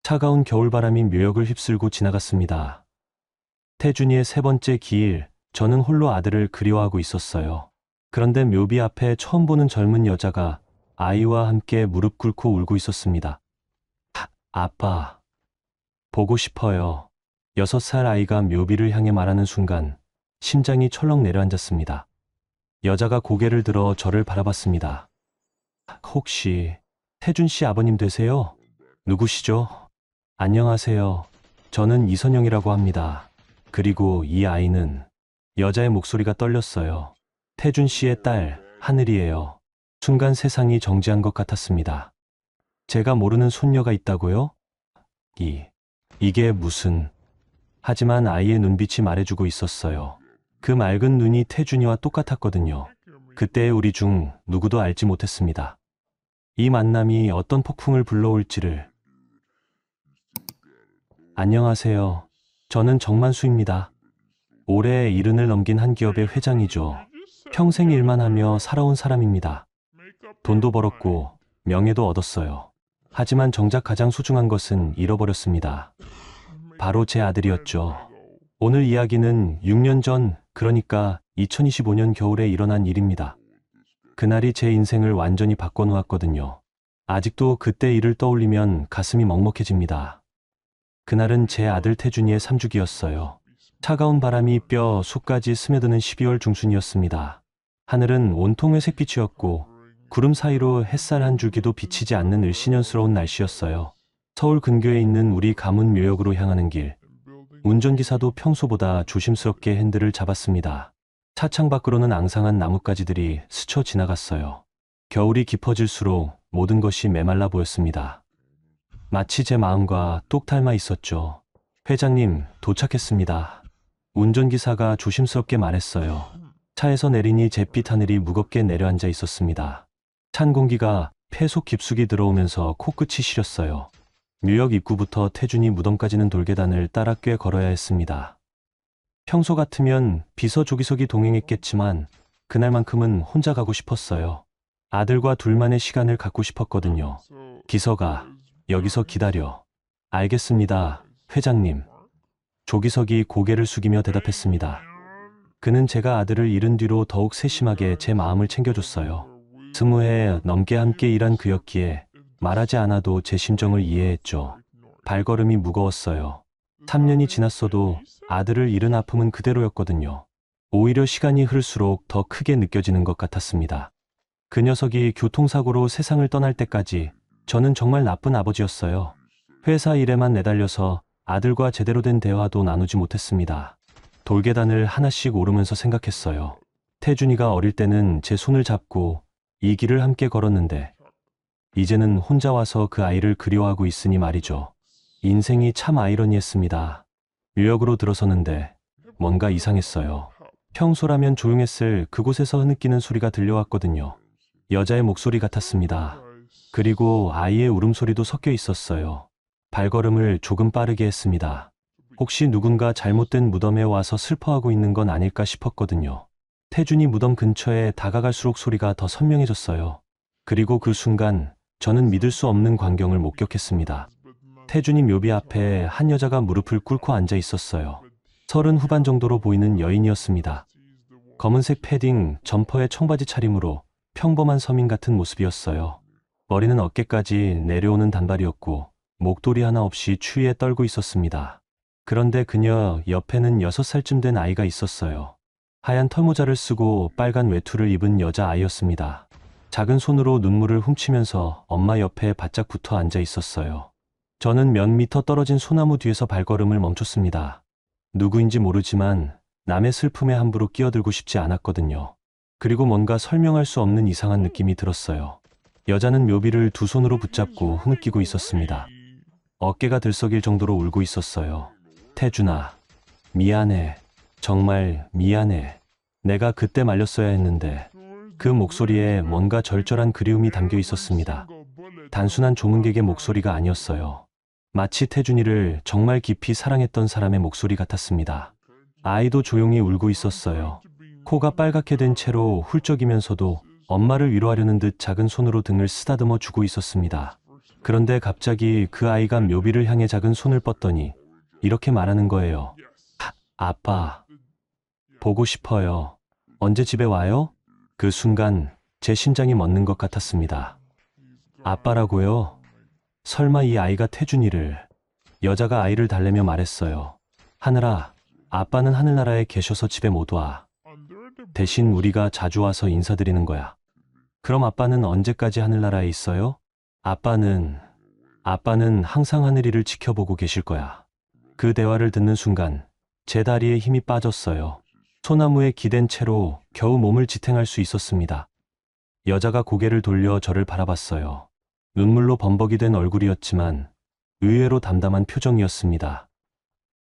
차가운 겨울바람이 묘역을 휩쓸고 지나갔습니다. 태준이의 세 번째 기일, 저는 홀로 아들을 그리워하고 있었어요. 그런데 묘비 앞에 처음 보는 젊은 여자가 아이와 함께 무릎 꿇고 울고 있었습니다. 아빠, 보고 싶어요. 6살 아이가 묘비를 향해 말하는 순간 심장이 철렁 내려앉았습니다. 여자가 고개를 들어 저를 바라봤습니다. 혹시 태준 씨 아버님 되세요? 누구시죠? 안녕하세요. 저는 이선영이라고 합니다. 그리고 이 아이는, 여자의 목소리가 떨렸어요. 태준 씨의 딸, 하늘이에요. 순간 세상이 정지한 것 같았습니다. 제가 모르는 손녀가 있다고요? 이게 무슨... 하지만 아이의 눈빛이 말해주고 있었어요. 그 맑은 눈이 태준이와 똑같았거든요. 그때의 우리 중 누구도 알지 못했습니다. 이 만남이 어떤 폭풍을 불러올지를. 안녕하세요. 저는 정만수입니다. 올해 70을 넘긴 한 기업의 회장이죠. 평생 일만 하며 살아온 사람입니다. 돈도 벌었고 명예도 얻었어요. 하지만 정작 가장 소중한 것은 잃어버렸습니다. 바로 제 아들이었죠. 오늘 이야기는 6년 전, 그러니까 2025년 겨울에 일어난 일입니다. 그날이 제 인생을 완전히 바꿔놓았거든요. 아직도 그때 일을 떠올리면 가슴이 먹먹해집니다. 그날은 제 아들 태준이의 3주기였어요. 차가운 바람이 뼈, 속까지 스며드는 12월 중순이었습니다. 하늘은 온통 회색빛이었고 구름 사이로 햇살 한 줄기도 비치지 않는 을씨년스러운 날씨였어요. 서울 근교에 있는 우리 가문 묘역으로 향하는 길. 운전기사도 평소보다 조심스럽게 핸들을 잡았습니다. 차창 밖으로는 앙상한 나뭇가지들이 스쳐 지나갔어요. 겨울이 깊어질수록 모든 것이 메말라 보였습니다. 마치 제 마음과 똑 닮아 있었죠. 회장님, 도착했습니다. 운전기사가 조심스럽게 말했어요. 차에서 내리니 잿빛 하늘이 무겁게 내려앉아 있었습니다. 찬 공기가 폐 속 깊숙이 들어오면서 코끝이 시렸어요. 묘역 입구부터 태준이 무덤까지는 돌계단을 따라 꽤 걸어야 했습니다. 평소 같으면 비서조기석이 동행했겠지만 그날만큼은 혼자 가고 싶었어요. 아들과 둘만의 시간을 갖고 싶었거든요. 기석아, 여기서 기다려. 알겠습니다, 회장님. 조기석이 고개를 숙이며 대답했습니다. 그는 제가 아들을 잃은 뒤로 더욱 세심하게 제 마음을 챙겨줬어요. 20해 넘게 함께 일한 그였기에 말하지 않아도 제 심정을 이해했죠. 발걸음이 무거웠어요. 3년이 지났어도 아들을 잃은 아픔은 그대로였거든요. 오히려 시간이 흐를수록 더 크게 느껴지는 것 같았습니다. 그 녀석이 교통사고로 세상을 떠날 때까지 저는 정말 나쁜 아버지였어요. 회사 일에만 내달려서 아들과 제대로 된 대화도 나누지 못했습니다. 돌계단을 하나씩 오르면서 생각했어요. 태준이가 어릴 때는 제 손을 잡고 이 길을 함께 걸었는데 이제는 혼자 와서 그 아이를 그리워하고 있으니 말이죠. 인생이 참 아이러니했습니다. 묘역으로 들어서는데 뭔가 이상했어요. 평소라면 조용했을 그곳에서 흐느끼는 소리가 들려왔거든요. 여자의 목소리 같았습니다. 그리고 아이의 울음소리도 섞여 있었어요. 발걸음을 조금 빠르게 했습니다. 혹시 누군가 잘못된 무덤에 와서 슬퍼하고 있는 건 아닐까 싶었거든요. 태준이 무덤 근처에 다가갈수록 소리가 더 선명해졌어요. 그리고 그 순간 저는 믿을 수 없는 광경을 목격했습니다. 태준이 묘비 앞에 한 여자가 무릎을 꿇고 앉아 있었어요. 30 후반 정도로 보이는 여인이었습니다. 검은색 패딩, 점퍼에 청바지 차림으로 평범한 서민 같은 모습이었어요. 머리는 어깨까지 내려오는 단발이었고 목도리 하나 없이 추위에 떨고 있었습니다. 그런데 그녀 옆에는 6살쯤 된 아이가 있었어요. 하얀 털모자를 쓰고 빨간 외투를 입은 여자아이였습니다. 작은 손으로 눈물을 훔치면서 엄마 옆에 바짝 붙어 앉아 있었어요. 저는 몇 미터 떨어진 소나무 뒤에서 발걸음을 멈췄습니다. 누구인지 모르지만 남의 슬픔에 함부로 끼어들고 싶지 않았거든요. 그리고 뭔가 설명할 수 없는 이상한 느낌이 들었어요. 여자는 묘비를 두 손으로 붙잡고 흐느끼고 있었습니다. 어깨가 들썩일 정도로 울고 있었어요. 태준아, 미안해. 정말 미안해. 내가 그때 말렸어야 했는데. 그 목소리에 뭔가 절절한 그리움이 담겨 있었습니다. 단순한 조문객의 목소리가 아니었어요. 마치 태준이를 정말 깊이 사랑했던 사람의 목소리 같았습니다. 아이도 조용히 울고 있었어요. 코가 빨갛게 된 채로 훌쩍이면서도 엄마를 위로하려는 듯 작은 손으로 등을 쓰다듬어 주고 있었습니다. 그런데 갑자기 그 아이가 묘비를 향해 작은 손을 뻗더니 이렇게 말하는 거예요. 아빠, 보고 싶어요. 언제 집에 와요? 그 순간 제 심장이 멎는 것 같았습니다. 아빠라고요? 설마 이 아이가 태준이를... 여자가 아이를 달래며 말했어요. 하늘아, 아빠는 하늘나라에 계셔서 집에 못 와. 대신 우리가 자주 와서 인사드리는 거야. 그럼 아빠는 언제까지 하늘나라에 있어요? 아빠는 항상 하늘이를 지켜보고 계실 거야. 그 대화를 듣는 순간 제 다리에 힘이 빠졌어요. 소나무에 기댄 채로 겨우 몸을 지탱할 수 있었습니다. 여자가 고개를 돌려 저를 바라봤어요. 눈물로 범벅이 된 얼굴이었지만 의외로 담담한 표정이었습니다.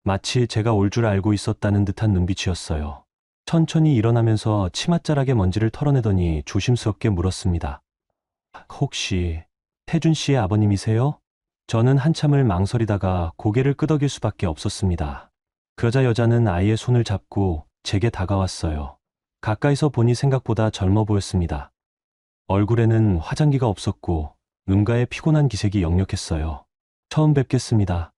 마치 제가 올 줄 알고 있었다는 듯한 눈빛이었어요. 천천히 일어나면서 치맛자락에 먼지를 털어내더니 조심스럽게 물었습니다. 혹시 태준 씨의 아버님이세요? 저는 한참을 망설이다가 고개를 끄덕일 수밖에 없었습니다. 그러자 여자는 아이의 손을 잡고 제게 다가왔어요. 가까이서 보니 생각보다 젊어 보였습니다. 얼굴에는 화장기가 없었고 눈가에 피곤한 기색이 역력했어요. 처음 뵙겠습니다.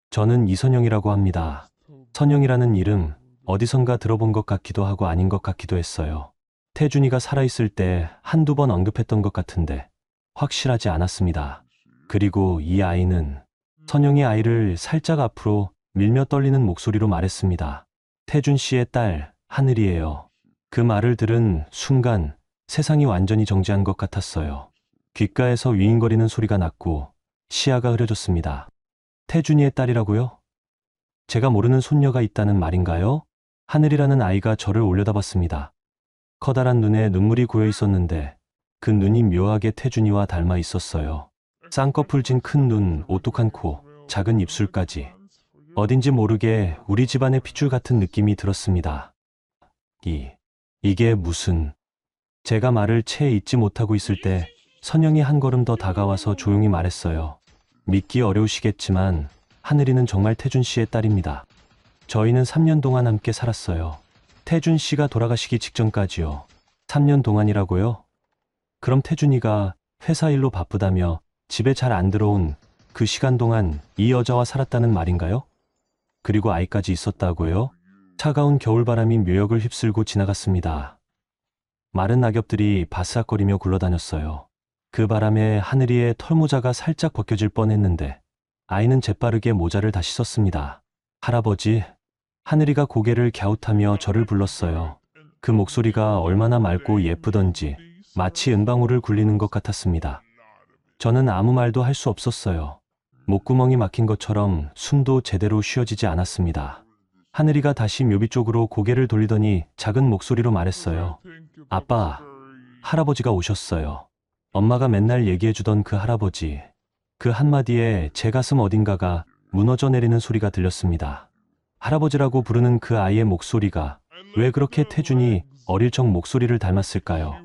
저는 이선영이라고 합니다. 선영이라는 이름 어디선가 들어본 것 같기도 하고 아닌 것 같기도 했어요. 태준이가 살아있을 때 한두 번 언급했던 것 같은데 확실하지 않았습니다. 그리고 이 아이는... 선영이 아이를 살짝 앞으로 밀며 떨리는 목소리로 말했습니다. 태준 씨의 딸 하늘이에요. 그 말을 들은 순간 세상이 완전히 정지한 것 같았어요. 귓가에서 윙윙거리는 소리가 났고 시야가 흐려졌습니다. 태준이의 딸이라고요? 제가 모르는 손녀가 있다는 말인가요? 하늘이라는 아이가 저를 올려다봤습니다. 커다란 눈에 눈물이 고여 있었는데 그 눈이 묘하게 태준이와 닮아 있었어요. 쌍꺼풀 진 큰 눈, 오똑한 코, 작은 입술까지. 어딘지 모르게 우리 집안의 핏줄 같은 느낌이 들었습니다. 이게 무슨... 제가 말을 채 잊지 못하고 있을 때 선영이 한 걸음 더 다가와서 조용히 말했어요. 믿기 어려우시겠지만 하늘이는 정말 태준 씨의 딸입니다. 저희는 3년 동안 함께 살았어요. 태준 씨가 돌아가시기 직전까지요. 3년 동안이라고요? 그럼 태준이가 회사 일로 바쁘다며 집에 잘 안 들어온 그 시간 동안 이 여자와 살았다는 말인가요? 그리고 아이까지 있었다고요? 차가운 겨울바람이 묘역을 휩쓸고 지나갔습니다. 마른 낙엽들이 바스락거리며 굴러다녔어요. 그 바람에 하늘이의 털모자가 살짝 벗겨질 뻔했는데 아이는 재빠르게 모자를 다시 썼습니다. 할아버지... 하늘이가 고개를 갸웃하며 저를 불렀어요. 그 목소리가 얼마나 맑고 예쁘던지 마치 은방울을 굴리는 것 같았습니다. 저는 아무 말도 할 수 없었어요. 목구멍이 막힌 것처럼 숨도 제대로 쉬어지지 않았습니다. 하늘이가 다시 묘비 쪽으로 고개를 돌리더니 작은 목소리로 말했어요. 아빠, 할아버지가 오셨어요. 엄마가 맨날 얘기해주던 그 할아버지. 그 한마디에 제 가슴 어딘가가 무너져 내리는 소리가 들렸습니다. 할아버지라고 부르는 그 아이의 목소리가 왜 그렇게 태준이 어릴 적 목소리를 닮았을까요?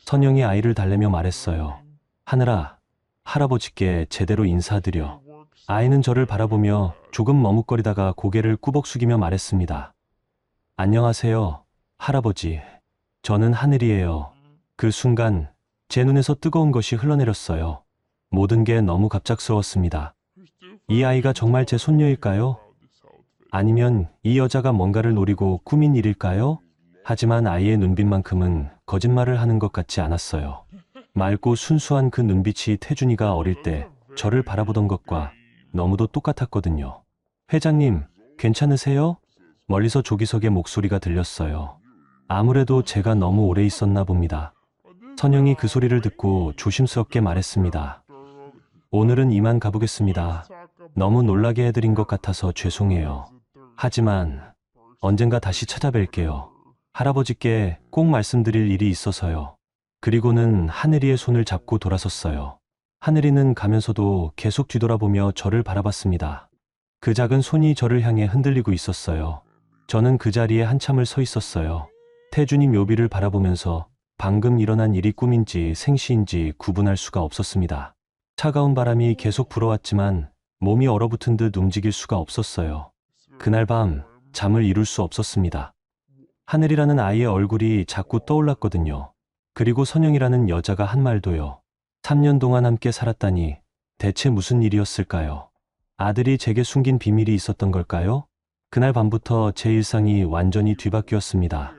선영이 아이를 달래며 말했어요. 하늘아, 할아버지께 제대로 인사드려. 아이는 저를 바라보며 조금 머뭇거리다가 고개를 꾸벅 숙이며 말했습니다. 안녕하세요, 할아버지. 저는 하늘이에요. 그 순간 제 눈에서 뜨거운 것이 흘러내렸어요. 모든 게 너무 갑작스러웠습니다. 이 아이가 정말 제 손녀일까요? 아니면 이 여자가 뭔가를 노리고 꾸민 일일까요? 하지만 아이의 눈빛만큼은 거짓말을 하는 것 같지 않았어요. 맑고 순수한 그 눈빛이 태준이가 어릴 때 저를 바라보던 것과 너무도 똑같았거든요. 회장님, 괜찮으세요? 멀리서 조기석의 목소리가 들렸어요. 아무래도 제가 너무 오래 있었나 봅니다. 선영이 그 소리를 듣고 조심스럽게 말했습니다. 오늘은 이만 가보겠습니다. 너무 놀라게 해드린 것 같아서 죄송해요. 하지만 언젠가 다시 찾아뵐게요. 할아버지께 꼭 말씀드릴 일이 있어서요. 그리고는 하늘이의 손을 잡고 돌아섰어요. 하늘이는 가면서도 계속 뒤돌아보며 저를 바라봤습니다. 그 작은 손이 저를 향해 흔들리고 있었어요. 저는 그 자리에 한참을 서 있었어요. 태준이 묘비를 바라보면서 방금 일어난 일이 꿈인지 생시인지 구분할 수가 없었습니다. 차가운 바람이 계속 불어왔지만 몸이 얼어붙은 듯 움직일 수가 없었어요. 그날 밤 잠을 이룰 수 없었습니다. 하늘이라는 아이의 얼굴이 자꾸 떠올랐거든요. 그리고 선영이라는 여자가 한 말도요. 3년 동안 함께 살았다니 대체 무슨 일이었을까요? 아들이 제게 숨긴 비밀이 있었던 걸까요? 그날 밤부터 제 일상이 완전히 뒤바뀌었습니다.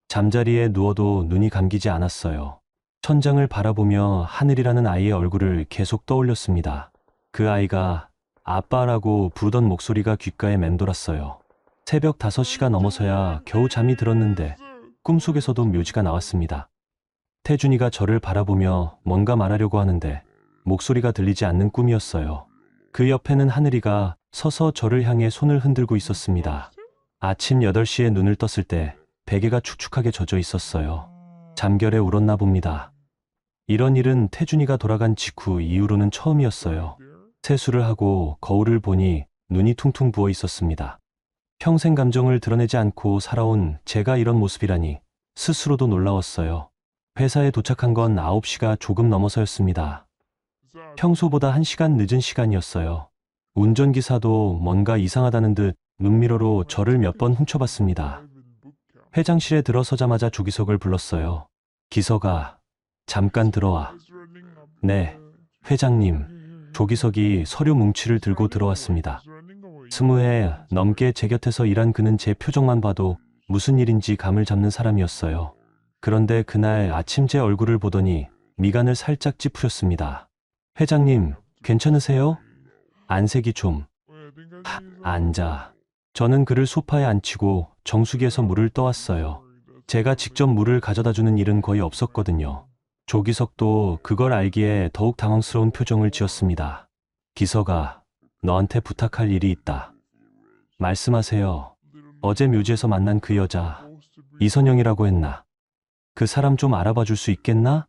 잠자리에 누워도 눈이 감기지 않았어요. 천장을 바라보며 하늘이라는 아이의 얼굴을 계속 떠올렸습니다. 그 아이가 아빠라고 부르던 목소리가 귓가에 맴돌았어요. 새벽 5시가 넘어서야 겨우 잠이 들었는데 꿈속에서도 묘지가 나왔습니다. 태준이가 저를 바라보며 뭔가 말하려고 하는데 목소리가 들리지 않는 꿈이었어요. 그 옆에는 하늘이가 서서 저를 향해 손을 흔들고 있었습니다. 아침 8시에 눈을 떴을 때 베개가 축축하게 젖어 있었어요. 잠결에 울었나 봅니다. 이런 일은 태준이가 돌아간 직후 이후로는 처음이었어요. 세수를 하고 거울을 보니 눈이 퉁퉁 부어 있었습니다. 평생 감정을 드러내지 않고 살아온 제가 이런 모습이라니 스스로도 놀라웠어요. 회사에 도착한 건 9시가 조금 넘어서였습니다. 평소보다 1시간 늦은 시간이었어요. 운전기사도 뭔가 이상하다는 듯 눈미러로 저를 몇 번 훔쳐봤습니다. 회장실에 들어서자마자 조기석을 불렀어요. 기석아, 잠깐 들어와. 네, 회장님. 조기석이 서류 뭉치를 들고 들어왔습니다. 20해 넘게 제 곁에서 일한 그는 제 표정만 봐도 무슨 일인지 감을 잡는 사람이었어요. 그런데 그날 아침 제 얼굴을 보더니 미간을 살짝 찌푸렸습니다. 회장님, 괜찮으세요? 안색이 좀. 앉아. 저는 그를 소파에 앉히고 정수기에서 물을 떠왔어요. 제가 직접 물을 가져다주는 일은 거의 없었거든요. 조기석도 그걸 알기에 더욱 당황스러운 표정을 지었습니다. 기석아, 너한테 부탁할 일이 있다. 말씀하세요. 어제 묘지에서 만난 그 여자, 이선영이라고 했나? 그 사람 좀 알아봐 줄 수 있겠나?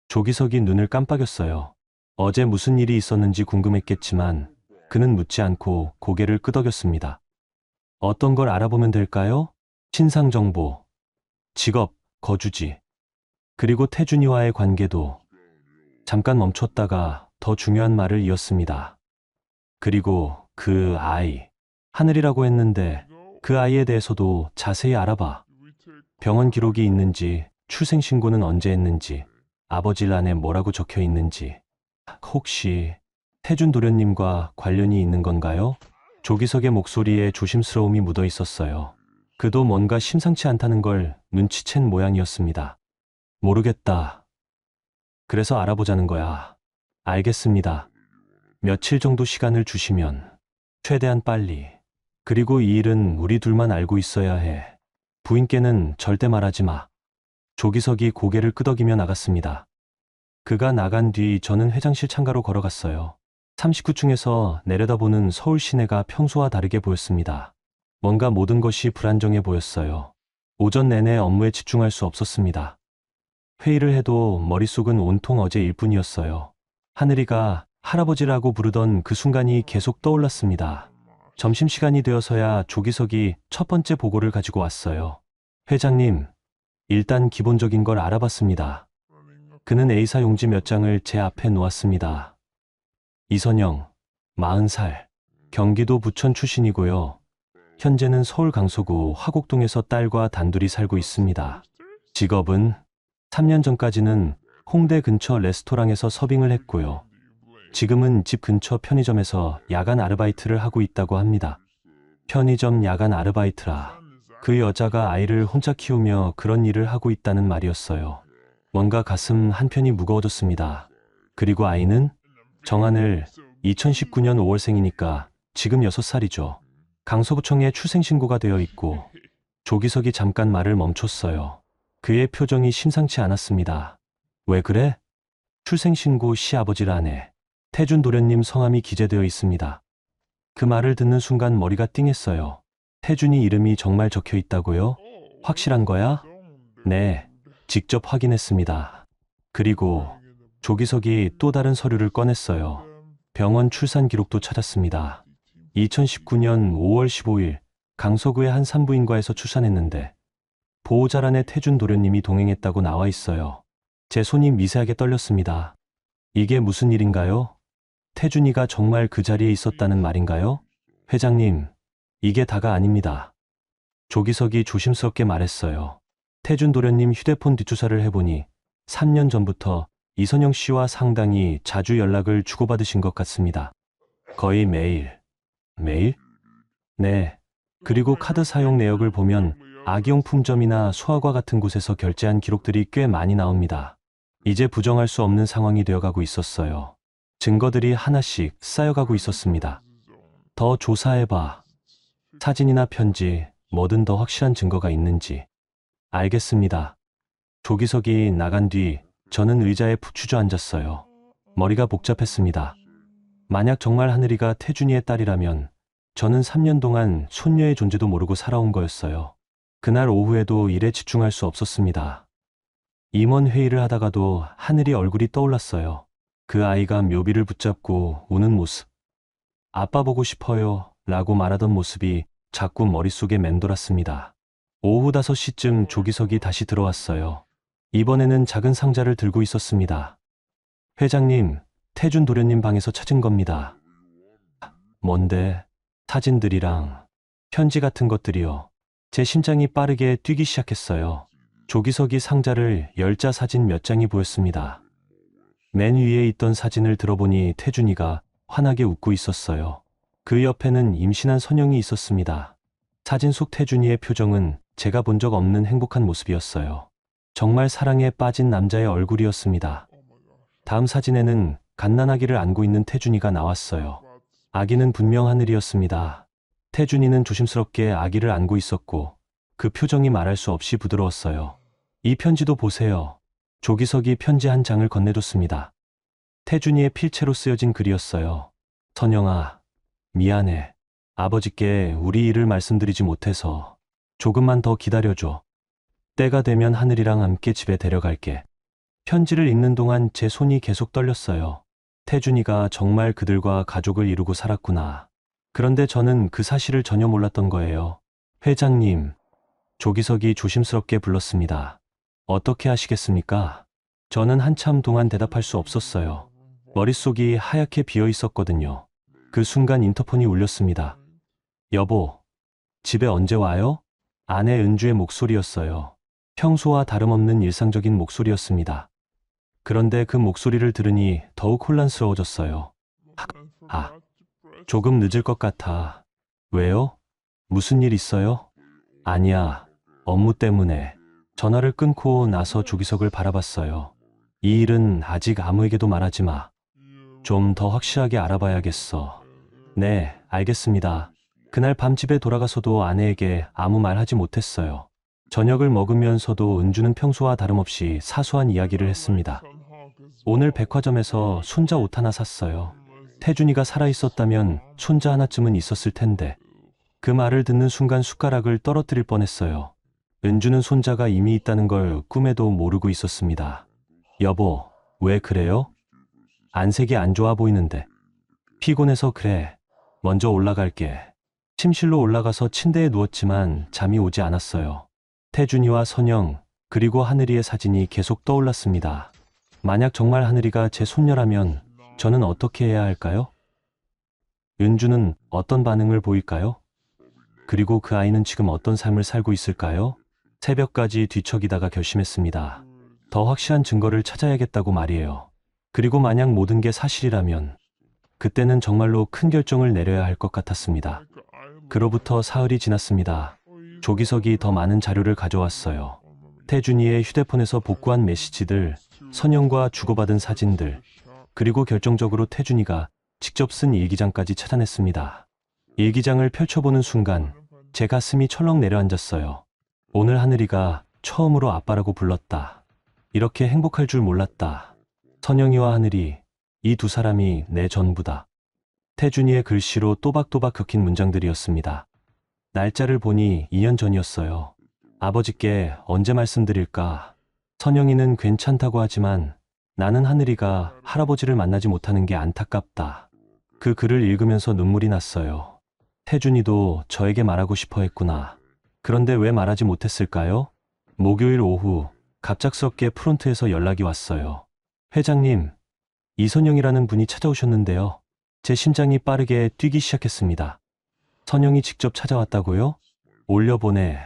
조기석이 눈을 깜빡였어요. 어제 무슨 일이 있었는지 궁금했겠지만 그는 묻지 않고 고개를 끄덕였습니다. 어떤 걸 알아보면 될까요? 신상 정보, 직업, 거주지, 그리고 태준이와의 관계도. 잠깐 멈췄다가 더 중요한 말을 이었습니다. 그리고 그 아이, 하늘이라고 했는데 그 아이에 대해서도 자세히 알아봐. 병원 기록이 있는지, 출생신고는 언제 했는지, 아버지란에 뭐라고 적혀 있는지. 혹시 태준 도련님과 관련이 있는 건가요? 조기석의 목소리에 조심스러움이 묻어 있었어요. 그도 뭔가 심상치 않다는 걸 눈치챈 모양이었습니다. 모르겠다. 그래서 알아보자는 거야. 알겠습니다. 며칠 정도 시간을 주시면 최대한 빨리. 그리고 이 일은 우리 둘만 알고 있어야 해. 부인께는 절대 말하지 마. 조기석이 고개를 끄덕이며 나갔습니다. 그가 나간 뒤 저는 회장실 창가로 걸어갔어요. 39층에서 내려다보는 서울 시내가 평소와 다르게 보였습니다. 뭔가 모든 것이 불안정해 보였어요. 오전 내내 업무에 집중할 수 없었습니다. 회의를 해도 머릿속은 온통 어제 일뿐이었어요. 하늘이가 할아버지라고 부르던 그 순간이 계속 떠올랐습니다. 점심시간이 되어서야 조기석이 첫 번째 보고를 가지고 왔어요. 회장님, 일단 기본적인 걸 알아봤습니다. 그는 A사 용지 몇 장을 제 앞에 놓았습니다. 이선영, 40살, 경기도 부천 출신이고요. 현재는 서울 강서구 화곡동에서 딸과 단둘이 살고 있습니다. 직업은 3년 전까지는 홍대 근처 레스토랑에서 서빙을 했고요. 지금은 집 근처 편의점에서 야간 아르바이트를 하고 있다고 합니다. 편의점 야간 아르바이트라. 그 여자가 아이를 혼자 키우며 그런 일을 하고 있다는 말이었어요. 뭔가 가슴 한편이 무거워졌습니다. 그리고 아이는? 정하늘, 2019년 5월생이니까 지금 6살이죠. 강서구청에 출생신고가 되어 있고. 조기석이 잠깐 말을 멈췄어요. 그의 표정이 심상치 않았습니다. 왜 그래? 출생신고 시아버지라네. 태준 도련님 성함이 기재되어 있습니다. 그 말을 듣는 순간 머리가 띵했어요. 태준이 이름이 정말 적혀 있다고요? 확실한 거야? 네, 직접 확인했습니다. 그리고 조기석이 또 다른 서류를 꺼냈어요. 병원 출산 기록도 찾았습니다. 2019년 5월 15일 강서구의 한 산부인과에서 출산했는데 보호자란에 태준 도련님이 동행했다고 나와 있어요. 제 손이 미세하게 떨렸습니다. 이게 무슨 일인가요? 태준이가 정말 그 자리에 있었다는 말인가요? 회장님, 이게 다가 아닙니다. 조기석이 조심스럽게 말했어요. 태준 도련님 휴대폰 뒷조사를 해보니 3년 전부터 이선영 씨와 상당히 자주 연락을 주고받으신 것 같습니다. 거의 매일. 매일? 네. 그리고 카드 사용 내역을 보면 아기용품점이나 소아과 같은 곳에서 결제한 기록들이 꽤 많이 나옵니다. 이제 부정할 수 없는 상황이 되어가고 있었어요. 증거들이 하나씩 쌓여가고 있었습니다. 더 조사해봐. 사진이나 편지, 뭐든 더 확실한 증거가 있는지. 알겠습니다. 조기석이 나간 뒤 저는 의자에 푹 주저앉았어요. 머리가 복잡했습니다. 만약 정말 하늘이가 태준이의 딸이라면 저는 3년 동안 손녀의 존재도 모르고 살아온 거였어요. 그날 오후에도 일에 집중할 수 없었습니다. 임원 회의를 하다가도 하늘이 얼굴이 떠올랐어요. 그 아이가 묘비를 붙잡고 우는 모습. 아빠 보고 싶어요 라고 말하던 모습이 자꾸 머릿속에 맴돌았습니다. 오후 5시쯤 조기석이 다시 들어왔어요. 이번에는 작은 상자를 들고 있었습니다. 회장님, 태준 도련님 방에서 찾은 겁니다. 뭔데? 사진들이랑 편지 같은 것들이요. 제 심장이 빠르게 뛰기 시작했어요. 조기석이 상자를 열자 사진 몇 장이 보였습니다. 맨 위에 있던 사진을 들어보니 태준이가 환하게 웃고 있었어요. 그 옆에는 임신한 선영이 있었습니다. 사진 속 태준이의 표정은 제가 본 적 없는 행복한 모습이었어요. 정말 사랑에 빠진 남자의 얼굴이었습니다. 다음 사진에는 갓난아기를 안고 있는 태준이가 나왔어요. 아기는 분명 하늘이었습니다. 태준이는 조심스럽게 아기를 안고 있었고 그 표정이 말할 수 없이 부드러웠어요. 이 편지도 보세요. 조기석이 편지 한 장을 건네줬습니다. 태준이의 필체로 쓰여진 글이었어요. 선영아, 미안해. 아버지께 우리 일을 말씀드리지 못해서 조금만 더 기다려줘. 때가 되면 하늘이랑 함께 집에 데려갈게. 편지를 읽는 동안 제 손이 계속 떨렸어요. 태준이가 정말 그들과 가족을 이루고 살았구나. 그런데 저는 그 사실을 전혀 몰랐던 거예요. 회장님, 조기석이 조심스럽게 불렀습니다. 어떻게 하시겠습니까? 저는 한참 동안 대답할 수 없었어요. 머릿속이 하얗게 비어 있었거든요. 그 순간 인터폰이 울렸습니다. 여보, 집에 언제 와요? 아내 은주의 목소리였어요. 평소와 다름없는 일상적인 목소리였습니다. 그런데 그 목소리를 들으니 더욱 혼란스러워졌어요. 조금 늦을 것 같아. 왜요? 무슨 일 있어요? 아니야, 업무 때문에. 전화를 끊고 나서 조기석을 바라봤어요. 이 일은 아직 아무에게도 말하지 마. 좀 더 확실하게 알아봐야겠어. 네, 알겠습니다. 그날 밤 집에 돌아가서도 아내에게 아무 말 하지 못했어요. 저녁을 먹으면서도 은주는 평소와 다름없이 사소한 이야기를 했습니다. 오늘 백화점에서 손자 옷 하나 샀어요. 태준이가 살아있었다면 손자 하나쯤은 있었을 텐데. 그 말을 듣는 순간 숟가락을 떨어뜨릴 뻔했어요. 은주는 손자가 이미 있다는 걸 꿈에도 모르고 있었습니다. 여보, 왜 그래요? 안색이 안 좋아 보이는데. 피곤해서 그래. 먼저 올라갈게. 침실로 올라가서 침대에 누웠지만 잠이 오지 않았어요. 태준이와 선영, 그리고 하늘이의 사진이 계속 떠올랐습니다. 만약 정말 하늘이가 제 손녀라면 저는 어떻게 해야 할까요? 은주는 어떤 반응을 보일까요? 그리고 그 아이는 지금 어떤 삶을 살고 있을까요? 새벽까지 뒤척이다가 결심했습니다. 더 확실한 증거를 찾아야겠다고 말이에요. 그리고 만약 모든 게 사실이라면 그때는 정말로 큰 결정을 내려야 할 것 같았습니다. 그로부터 사흘이 지났습니다. 조기석이 더 많은 자료를 가져왔어요. 태준이의 휴대폰에서 복구한 메시지들, 선영과 주고받은 사진들, 그리고 결정적으로 태준이가 직접 쓴 일기장까지 찾아냈습니다. 일기장을 펼쳐보는 순간 제 가슴이 철렁 내려앉았어요. 오늘 하늘이가 처음으로 아빠라고 불렀다. 이렇게 행복할 줄 몰랐다. 선영이와 하늘이, 이 두 사람이 내 전부다. 태준이의 글씨로 또박또박 적힌 문장들이었습니다. 날짜를 보니 2년 전이었어요. 아버지께 언제 말씀드릴까? 선영이는 괜찮다고 하지만 나는 하늘이가 할아버지를 만나지 못하는 게 안타깝다. 그 글을 읽으면서 눈물이 났어요. 태준이도 저에게 말하고 싶어 했구나. 그런데 왜 말하지 못했을까요? 목요일 오후 갑작스럽게 프론트에서 연락이 왔어요. 회장님, 이선영이라는 분이 찾아오셨는데요. 제 심장이 빠르게 뛰기 시작했습니다. 선영이 직접 찾아왔다고요? 올려보내.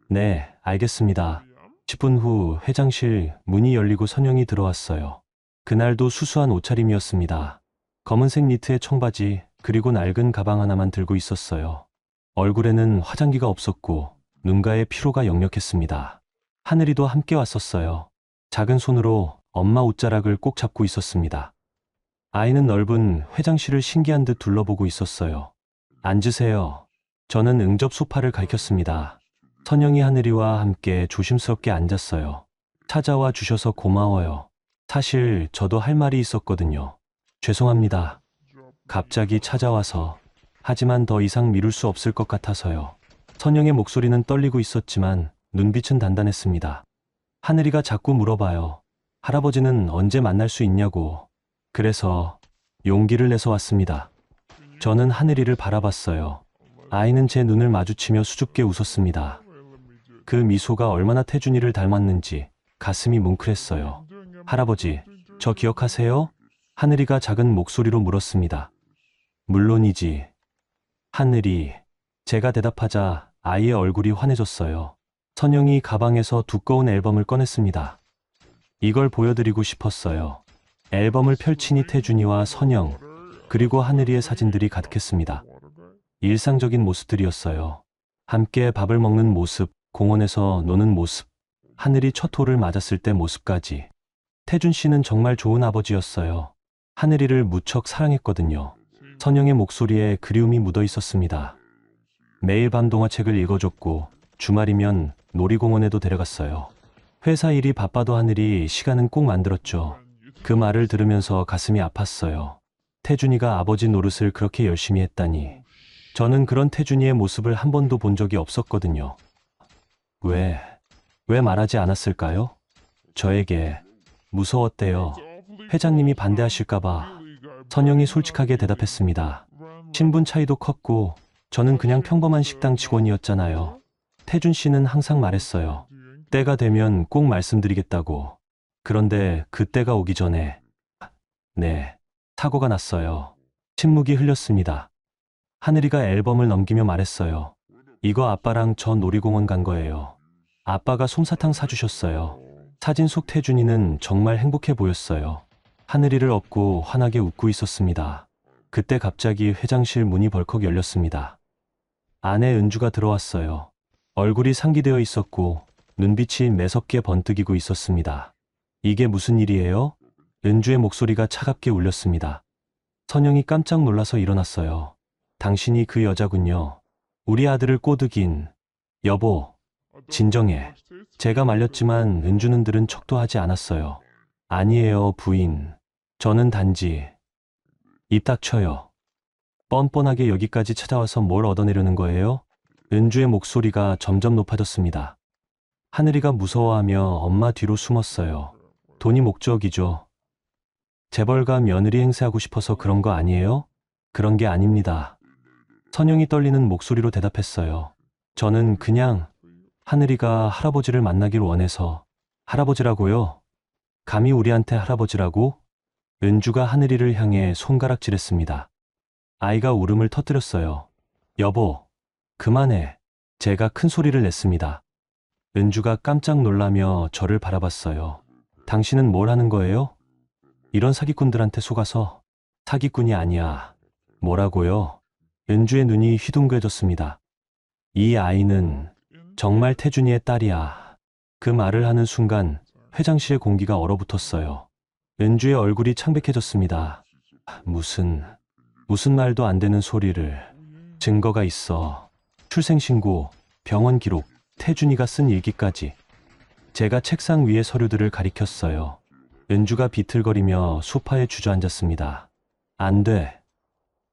네, 알겠습니다. 10분 후 회장실 문이 열리고 선영이 들어왔어요. 그날도 수수한 옷차림이었습니다. 검은색 니트에 청바지, 그리고 낡은 가방 하나만 들고 있었어요. 얼굴에는 화장기가 없었고 눈가에 피로가 역력했습니다. 하늘이도 함께 왔었어요. 작은 손으로 엄마 옷자락을 꼭 잡고 있었습니다. 아이는 넓은 회장실을 신기한 듯 둘러보고 있었어요. 앉으세요. 저는 응접 소파를 가리켰습니다. 선영이 하늘이와 함께 조심스럽게 앉았어요. 찾아와 주셔서 고마워요. 사실 저도 할 말이 있었거든요. 죄송합니다. 갑자기 찾아와서. 하지만 더 이상 미룰 수 없을 것 같아서요. 선영의 목소리는 떨리고 있었지만 눈빛은 단단했습니다. 하늘이가 자꾸 물어봐요. 할아버지는 언제 만날 수 있냐고. 그래서 용기를 내서 왔습니다. 저는 하늘이를 바라봤어요. 아이는 제 눈을 마주치며 수줍게 웃었습니다. 그 미소가 얼마나 태준이를 닮았는지 가슴이 뭉클했어요. 할아버지, 저 기억하세요? 하늘이가 작은 목소리로 물었습니다. 물론이지. 하늘이. 제가 대답하자 아이의 얼굴이 환해졌어요. 선영이 가방에서 두꺼운 앨범을 꺼냈습니다. 이걸 보여드리고 싶었어요. 앨범을 펼치니 태준이와 선영, 그리고 하늘이의 사진들이 가득했습니다. 일상적인 모습들이었어요. 함께 밥을 먹는 모습, 공원에서 노는 모습, 하늘이 첫 호를 맞았을 때 모습까지. 태준 씨는 정말 좋은 아버지였어요. 하늘이를 무척 사랑했거든요. 선영의 목소리에 그리움이 묻어 있었습니다. 매일 밤 동화책을 읽어줬고 주말이면 놀이공원에도 데려갔어요. 회사 일이 바빠도 하늘이 시간은 꼭 만들었죠. 그 말을 들으면서 가슴이 아팠어요. 태준이가 아버지 노릇을 그렇게 열심히 했다니. 저는 그런 태준이의 모습을 한 번도 본 적이 없었거든요. 왜 말하지 않았을까요? 저에게 무서웠대요. 회장님이 반대하실까봐. 선영이 솔직하게 대답했습니다. 신분 차이도 컸고 저는 그냥 평범한 식당 직원이었잖아요. 태준 씨는 항상 말했어요. 때가 되면 꼭 말씀드리겠다고. 그런데 그 때가 오기 전에 네, 사고가 났어요. 침묵이 흘렸습니다. 하늘이가 앨범을 넘기며 말했어요. 이거 아빠랑 저 놀이공원 간 거예요. 아빠가 솜사탕 사주셨어요. 사진 속 태준이는 정말 행복해 보였어요. 하늘이를 업고 환하게 웃고 있었습니다. 그때 갑자기 회장실 문이 벌컥 열렸습니다. 아내 은주가 들어왔어요. 얼굴이 상기되어 있었고 눈빛이 매섭게 번뜩이고 있었습니다. 이게 무슨 일이에요? 은주의 목소리가 차갑게 울렸습니다. 선영이 깜짝 놀라서 일어났어요. 당신이 그 여자군요. 우리 아들을 꼬드긴. 여보, 진정해. 제가 말렸지만 은주는 들은 척도 하지 않았어요. 아니에요, 부인. 저는 단지. 입 닥쳐요. 뻔뻔하게 여기까지 찾아와서 뭘 얻어내려는 거예요? 은주의 목소리가 점점 높아졌습니다. 하늘이가 무서워하며 엄마 뒤로 숨었어요. 돈이 목적이죠. 재벌가 며느리 행세하고 싶어서 그런 거 아니에요? 그런 게 아닙니다. 선영이 떨리는 목소리로 대답했어요. 저는 그냥 하늘이가 할아버지를 만나길 원해서. 할아버지라고요? 감히 우리한테 할아버지라고? 은주가 하늘이를 향해 손가락질했습니다. 아이가 울음을 터뜨렸어요. 여보, 그만해. 제가 큰 소리를 냈습니다. 은주가 깜짝 놀라며 저를 바라봤어요. 당신은 뭘 하는 거예요? 이런 사기꾼들한테 속아서. 사기꾼이 아니야. 뭐라고요? 은주의 눈이 휘둥그레졌습니다. 이 아이는 정말 태준이의 딸이야. 그 말을 하는 순간 회장실의 공기가 얼어붙었어요. 은주의 얼굴이 창백해졌습니다. 무슨 말도 안 되는 소리를. 증거가 있어. 출생신고, 병원 기록, 태준이가 쓴 일기까지. 제가 책상 위의 서류들을 가리켰어요. 은주가 비틀거리며 소파에 주저앉았습니다. 안 돼.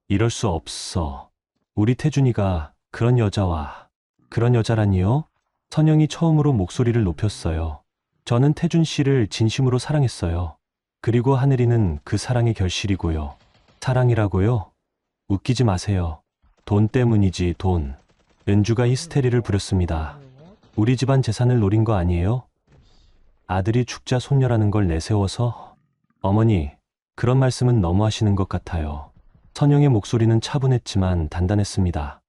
이럴 수 없어. 우리 태준이가 그런 여자와. 그런 여자라니요? 선영이 처음으로 목소리를 높였어요. 저는 태준 씨를 진심으로 사랑했어요. 그리고 하늘이는 그 사랑의 결실이고요. 사랑이라고요? 웃기지 마세요. 돈 때문이지, 돈. 은주가 히스테리를 부렸습니다. 우리 집안 재산을 노린 거 아니에요? 아들이 죽자 손녀라는 걸 내세워서? 어머니, 그런 말씀은 너무 하시는 것 같아요. 선영의 목소리는 차분했지만 단단했습니다.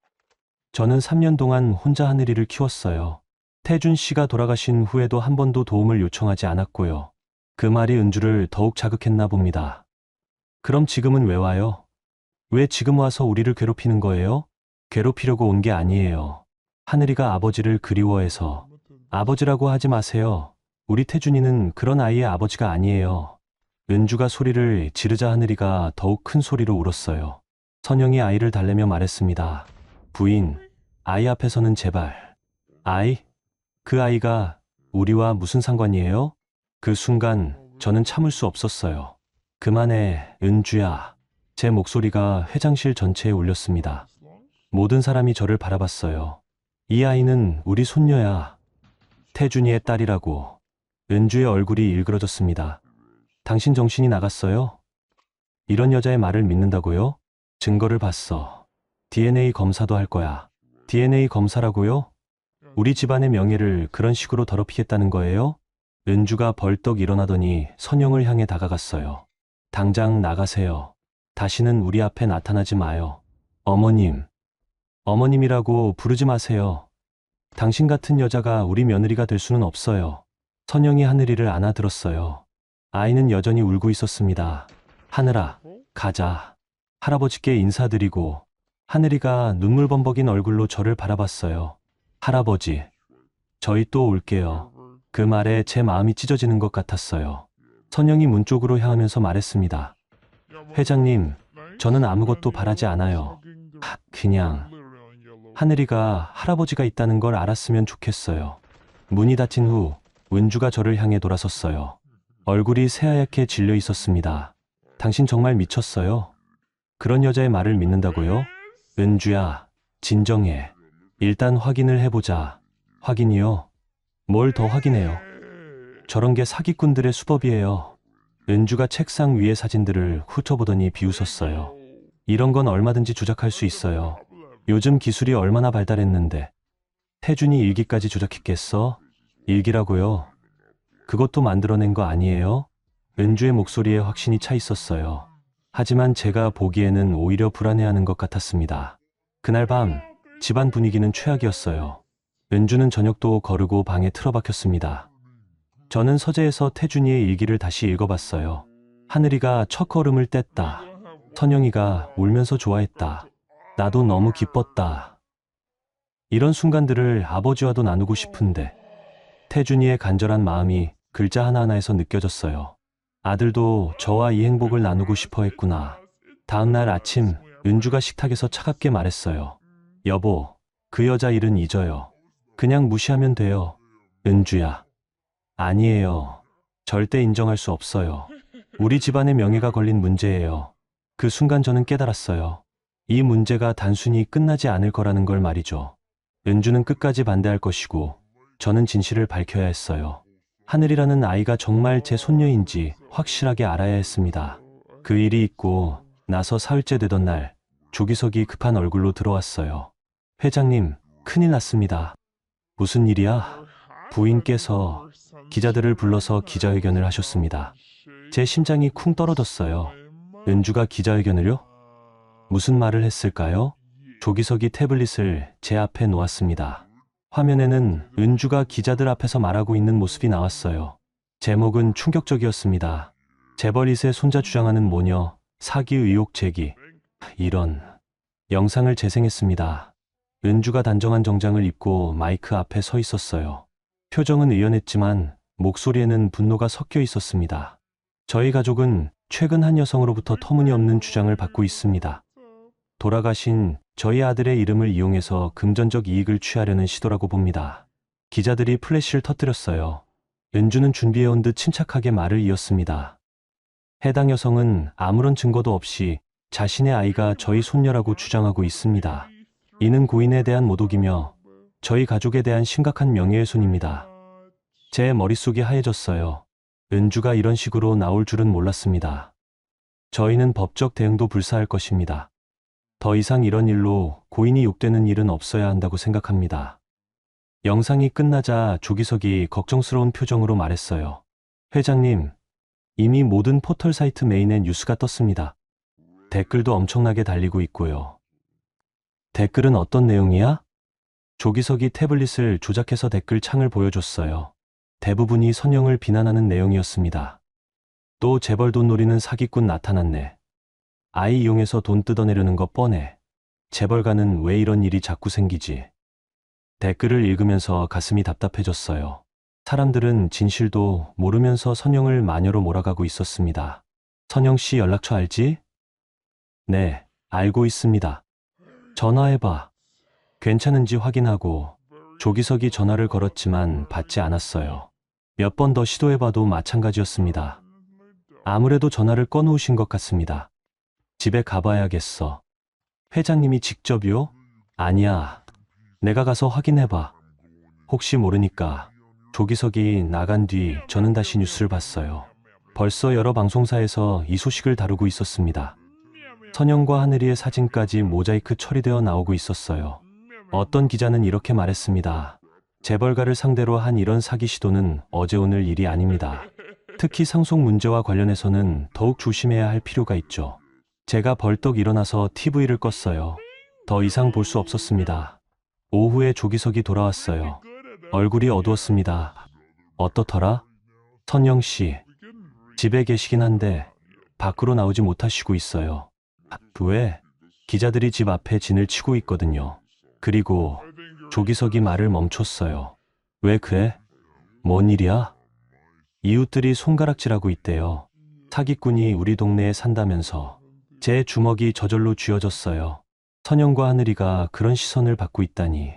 저는 3년 동안 혼자 하늘이를 키웠어요. 태준 씨가 돌아가신 후에도 한 번도 도움을 요청하지 않았고요. 그 말이 은주를 더욱 자극했나 봅니다. 그럼 지금은 왜 와요? 왜 지금 와서 우리를 괴롭히는 거예요? 괴롭히려고 온 게 아니에요. 하늘이가 아버지를 그리워해서. 아버지라고 하지 마세요. 우리 태준이는 그런 아이의 아버지가 아니에요. 은주가 소리를 지르자 하늘이가 더욱 큰 소리로 울었어요. 선영이 아이를 달래며 말했습니다. 부인, 아이 앞에서는 제발. 아이? 그 아이가 우리와 무슨 상관이에요? 그 순간 저는 참을 수 없었어요. 그만해, 은주야. 제 목소리가 회장실 전체에 울렸습니다. 모든 사람이 저를 바라봤어요. 이 아이는 우리 손녀야. 태준이의 딸이라고. 은주의 얼굴이 일그러졌습니다. 당신 정신이 나갔어요? 이런 여자의 말을 믿는다고요? 증거를 봤어. DNA 검사도 할 거야. DNA 검사라고요? 우리 집안의 명예를 그런 식으로 더럽히겠다는 거예요? 은주가 벌떡 일어나더니 선영을 향해 다가갔어요. 당장 나가세요. 다시는 우리 앞에 나타나지 마요. 어머님. 어머님이라고 부르지 마세요. 당신 같은 여자가 우리 며느리가 될 수는 없어요. 선영이 하늘이를 안아들었어요. 아이는 여전히 울고 있었습니다. 하늘아, 가자. 할아버지께 인사드리고. 하늘이가 눈물범벅인 얼굴로 저를 바라봤어요. 할아버지, 저희 또 올게요. 그 말에 제 마음이 찢어지는 것 같았어요. 선영이 문 쪽으로 향하면서 말했습니다. 회장님, 저는 아무것도 바라지 않아요. 그냥 하늘이가 할아버지가 있다는 걸 알았으면 좋겠어요. 문이 닫힌 후 은주가 저를 향해 돌아섰어요. 얼굴이 새하얗게 질려 있었습니다. 당신 정말 미쳤어요? 그런 여자의 말을 믿는다고요? 은주야, 진정해. 일단 확인을 해보자. 확인이요? 뭘 더 확인해요? 저런 게 사기꾼들의 수법이에요. 은주가 책상 위의 사진들을 훑어보더니 비웃었어요. 이런 건 얼마든지 조작할 수 있어요. 요즘 기술이 얼마나 발달했는데. 태준이 일기까지 조작했겠어? 일기라고요? 그것도 만들어낸 거 아니에요? 은주의 목소리에 확신이 차 있었어요. 하지만 제가 보기에는 오히려 불안해하는 것 같았습니다. 그날 밤 집안 분위기는 최악이었어요. 은주는 저녁도 거르고 방에 틀어박혔습니다. 저는 서재에서 태준이의 일기를 다시 읽어봤어요. 하늘이가 첫 걸음을 뗐다. 선영이가 울면서 좋아했다. 나도 너무 기뻤다. 이런 순간들을 아버지와도 나누고 싶은데 태준이의 간절한 마음이 글자 하나하나에서 느껴졌어요. 아들도 저와 이 행복을 나누고 싶어 했구나. 다음 날 아침 은주가 식탁에서 차갑게 말했어요. 여보, 그 여자 일은 잊어요. 그냥 무시하면 돼요. 은주야. 아니에요. 절대 인정할 수 없어요. 우리 집안의 명예가 걸린 문제예요. 그 순간 저는 깨달았어요. 이 문제가 단순히 끝나지 않을 거라는 걸 말이죠. 은주는 끝까지 반대할 것이고 저는 진실을 밝혀야 했어요. 하늘이라는 아이가 정말 제 손녀인지 확실하게 알아야 했습니다. 그 일이 있고 나서 사흘째 되던 날 조기석이 급한 얼굴로 들어왔어요. 회장님, 큰일 났습니다. 무슨 일이야? 부인께서 기자들을 불러서 기자회견을 하셨습니다. 제 심장이 쿵 떨어졌어요. 은주가 기자회견을요? 무슨 말을 했을까요? 조기석이 태블릿을 제 앞에 놓았습니다. 화면에는 은주가 기자들 앞에서 말하고 있는 모습이 나왔어요. 제목은 충격적이었습니다. 재벌2세 손자 주장하는 모녀, 사기 의혹 제기. 이런. 영상을 재생했습니다. 은주가 단정한 정장을 입고 마이크 앞에 서 있었어요. 표정은 의연했지만 목소리에는 분노가 섞여 있었습니다. 저희 가족은 최근 한 여성으로부터 터무니없는 주장을 받고 있습니다. 돌아가신 저희 아들의 이름을 이용해서 금전적 이익을 취하려는 시도라고 봅니다. 기자들이 플래시를 터뜨렸어요. 은주는 준비해온 듯 침착하게 말을 이었습니다. 해당 여성은 아무런 증거도 없이 자신의 아이가 저희 손녀라고 주장하고 있습니다. 이는 고인에 대한 모독이며 저희 가족에 대한 심각한 명예훼손입니다. 제 머릿속이 하얘졌어요. 은주가 이런 식으로 나올 줄은 몰랐습니다. 저희는 법적 대응도 불사할 것입니다. 더 이상 이런 일로 고인이 욕되는 일은 없어야 한다고 생각합니다. 영상이 끝나자 조기석이 걱정스러운 표정으로 말했어요. 회장님, 이미 모든 포털 사이트 메인에 뉴스가 떴습니다. 댓글도 엄청나게 달리고 있고요. 댓글은 어떤 내용이야? 조기석이 태블릿을 조작해서 댓글 창을 보여줬어요. 대부분이 선영을 비난하는 내용이었습니다. 또 재벌 돈 노리는 사기꾼 나타났네. 아이 이용해서 돈 뜯어내려는 거 뻔해. 재벌가는 왜 이런 일이 자꾸 생기지? 댓글을 읽으면서 가슴이 답답해졌어요. 사람들은 진실도 모르면서 선영을 마녀로 몰아가고 있었습니다. 선영 씨 연락처 알지? 네, 알고 있습니다. 전화해봐. 괜찮은지 확인하고. 조기석이 전화를 걸었지만 받지 않았어요. 몇 번 더 시도해봐도 마찬가지였습니다. 아무래도 전화를 꺼놓으신 것 같습니다. 집에 가봐야겠어. 회장님이 직접요? 아니야. 내가 가서 확인해봐. 혹시 모르니까. 조기석이 나간 뒤 저는 다시 뉴스를 봤어요. 벌써 여러 방송사에서 이 소식을 다루고 있었습니다. 선영과 하늘이의 사진까지 모자이크 처리되어 나오고 있었어요. 어떤 기자는 이렇게 말했습니다. 재벌가를 상대로 한 이런 사기 시도는 어제 오늘 일이 아닙니다. 특히 상속 문제와 관련해서는 더욱 조심해야 할 필요가 있죠. 제가 벌떡 일어나서 TV를 껐어요. 더 이상 볼 수 없었습니다. 오후에 조기석이 돌아왔어요. 얼굴이 어두웠습니다. 어떻더라? 선영 씨, 집에 계시긴 한데 밖으로 나오지 못하시고 있어요. 왜? 기자들이 집 앞에 진을 치고 있거든요. 그리고 조기석이 말을 멈췄어요. 왜 그래? 뭔 일이야? 이웃들이 손가락질하고 있대요. 사기꾼이 우리 동네에 산다면서. 제 주먹이 저절로 쥐어졌어요. 선영과 하늘이가 그런 시선을 받고 있다니.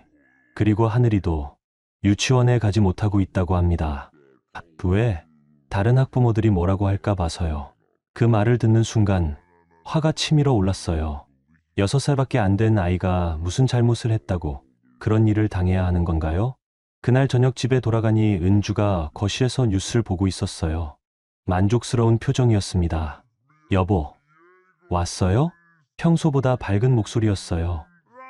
그리고 하늘이도 유치원에 가지 못하고 있다고 합니다. 왜? 다른 학부모들이 뭐라고 할까 봐서요. 그 말을 듣는 순간 화가 치밀어 올랐어요. 6살밖에 안 된 아이가 무슨 잘못을 했다고 그런 일을 당해야 하는 건가요? 그날 저녁 집에 돌아가니 은주가 거실에서 뉴스를 보고 있었어요. 만족스러운 표정이었습니다. 여보, 왔어요? 평소보다 밝은 목소리였어요.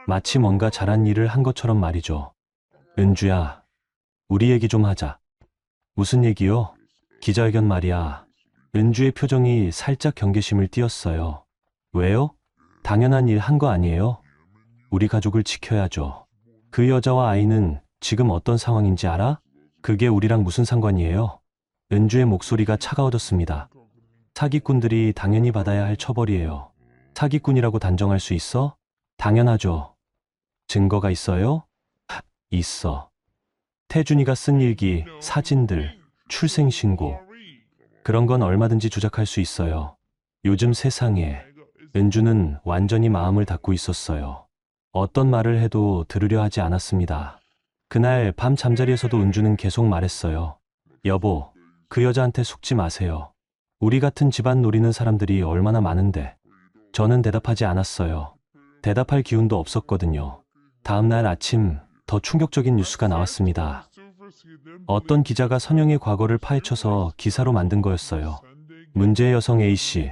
마치 뭔가 잘한 일을 한 것처럼 말이죠. 은주야, 우리 얘기 좀 하자. 무슨 얘기요? 기자회견 말이야. 은주의 표정이 살짝 경계심을 띄었어요. 왜요? 당연한 일 한 거 아니에요? 우리 가족을 지켜야죠. 그 여자와 아이는 지금 어떤 상황인지 알아? 그게 우리랑 무슨 상관이에요? 은주의 목소리가 차가워졌습니다. 사기꾼들이 당연히 받아야 할 처벌이에요. 사기꾼이라고 단정할 수 있어? 당연하죠. 증거가 있어요? 있어. 태준이가 쓴 일기, 사진들, 출생신고. 그런 건 얼마든지 조작할 수 있어요. 요즘 세상에. 은주는 완전히 마음을 닫고 있었어요. 어떤 말을 해도 들으려 하지 않았습니다. 그날 밤 잠자리에서도 은주는 계속 말했어요. 여보, 그 여자한테 속지 마세요. 우리 같은 집안 노리는 사람들이 얼마나 많은데. 저는 대답하지 않았어요. 대답할 기운도 없었거든요. 다음 날 아침 더 충격적인 뉴스가 나왔습니다. 어떤 기자가 선영의 과거를 파헤쳐서 기사로 만든 거였어요. 문제의 여성 A씨,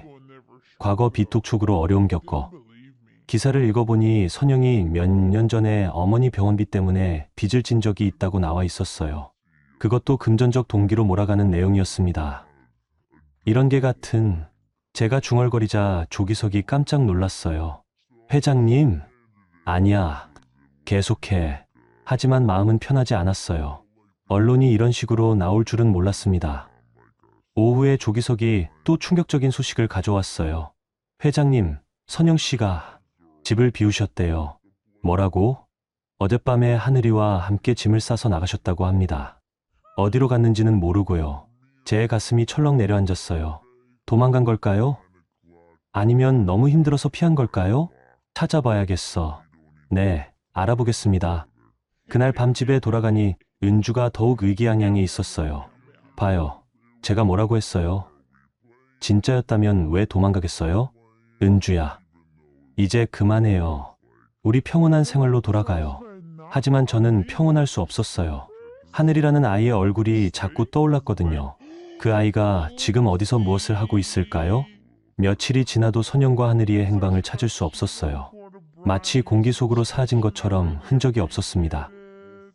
과거 비톡촉으로 어려움 겪어. 기사를 읽어보니 선영이 몇 년 전에 어머니 병원비 때문에 빚을 진 적이 있다고 나와 있었어요. 그것도 금전적 동기로 몰아가는 내용이었습니다. 이런 게 같은. 제가 중얼거리자 조기석이 깜짝 놀랐어요. 회장님? 아니야. 계속해. 하지만 마음은 편하지 않았어요. 언론이 이런 식으로 나올 줄은 몰랐습니다. 오후에 조기석이 또 충격적인 소식을 가져왔어요. 회장님, 선영 씨가 집을 비우셨대요. 뭐라고? 어젯밤에 하늘이와 함께 짐을 싸서 나가셨다고 합니다. 어디로 갔는지는 모르고요. 제 가슴이 철렁 내려앉았어요. 도망간 걸까요? 아니면 너무 힘들어서 피한 걸까요? 찾아봐야겠어. 네, 알아보겠습니다. 그날 밤 집에 돌아가니 은주가 더욱 의기양양해 있었어요. 봐요. 제가 뭐라고 했어요? 진짜였다면 왜 도망가겠어요? 은주야. 이제 그만해요. 우리 평온한 생활로 돌아가요. 하지만 저는 평온할 수 없었어요. 하늘이라는 아이의 얼굴이 자꾸 떠올랐거든요. 그 아이가 지금 어디서 무엇을 하고 있을까요? 며칠이 지나도 선영과 하늘이의 행방을 찾을 수 없었어요. 마치 공기 속으로 사라진 것처럼 흔적이 없었습니다.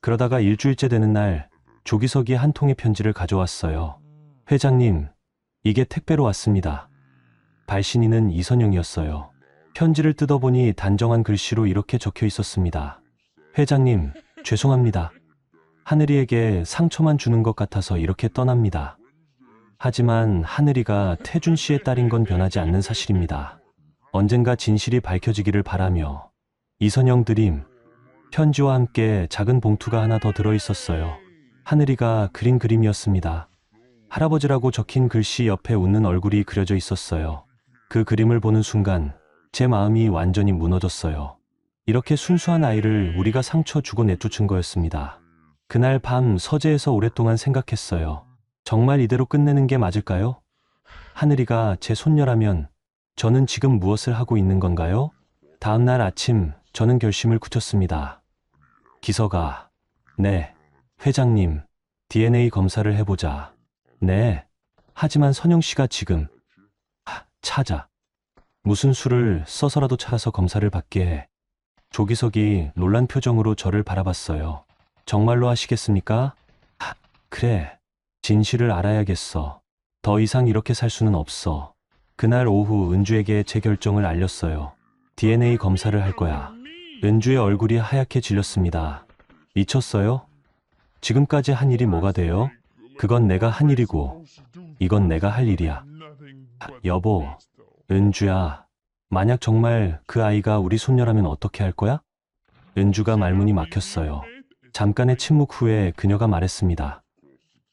그러다가 일주일째 되는 날 조기석이 한 통의 편지를 가져왔어요. 회장님, 이게 택배로 왔습니다. 발신인은 이선영이었어요. 편지를 뜯어보니 단정한 글씨로 이렇게 적혀 있었습니다. 회장님, 죄송합니다. 하늘이에게 상처만 주는 것 같아서 이렇게 떠납니다. 하지만 하늘이가 태준 씨의 딸인 건 변하지 않는 사실입니다. 언젠가 진실이 밝혀지기를 바라며 이선영 드림, 편지와 함께 작은 봉투가 하나 더 들어있었어요. 하늘이가 그린 그림이었습니다. 할아버지라고 적힌 글씨 옆에 웃는 얼굴이 그려져 있었어요. 그 그림을 보는 순간 제 마음이 완전히 무너졌어요. 이렇게 순수한 아이를 우리가 상처 주고 내쫓은 거였습니다. 그날 밤 서재에서 오랫동안 생각했어요. 정말 이대로 끝내는 게 맞을까요? 하늘이가 제 손녀라면 저는 지금 무엇을 하고 있는 건가요? 다음 날 아침 저는 결심을 굳혔습니다. 기서가, 네, 회장님, DNA 검사를 해보자. 네, 하지만 선영 씨가 지금, 찾아. 무슨 수를 써서라도 찾아서 검사를 받게 해. 조기석이 놀란 표정으로 저를 바라봤어요. 정말로 하시겠습니까? 그래. 진실을 알아야겠어. 더 이상 이렇게 살 수는 없어. 그날 오후 은주에게 제 결정을 알렸어요. DNA 검사를 할 거야. 은주의 얼굴이 하얗게 질렸습니다. 미쳤어요? 지금까지 한 일이 뭐가 돼요? 그건 내가 한 일이고, 이건 내가 할 일이야. 여보, 은주야, 만약 정말 그 아이가 우리 손녀라면 어떻게 할 거야? 은주가 말문이 막혔어요. 잠깐의 침묵 후에 그녀가 말했습니다.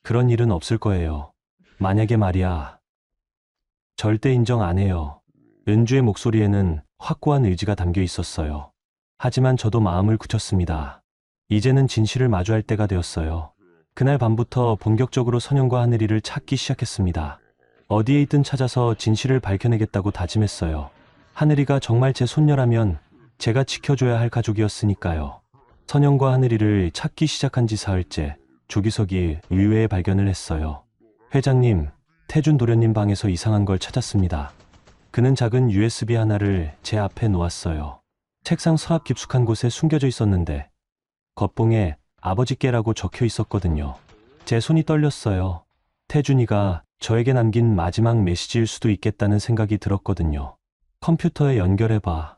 그런 일은 없을 거예요. 만약에 말이야. 절대 인정 안 해요. 은주의 목소리에는 확고한 의지가 담겨 있었어요. 하지만 저도 마음을 굳혔습니다. 이제는 진실을 마주할 때가 되었어요. 그날 밤부터 본격적으로 선영과 하늘이를 찾기 시작했습니다. 어디에 있든 찾아서 진실을 밝혀내겠다고 다짐했어요. 하늘이가 정말 제 손녀라면 제가 지켜줘야 할 가족이었으니까요. 선영과 하늘이를 찾기 시작한 지 사흘째, 조기석이 의외의 발견을 했어요. 회장님, 태준 도련님 방에서 이상한 걸 찾았습니다. 그는 작은 USB 하나를 제 앞에 놓았어요. 책상 서랍 깊숙한 곳에 숨겨져 있었는데 겉봉에 아버지께라고 적혀 있었거든요. 제 손이 떨렸어요. 태준이가 저에게 남긴 마지막 메시지일 수도 있겠다는 생각이 들었거든요. 컴퓨터에 연결해봐.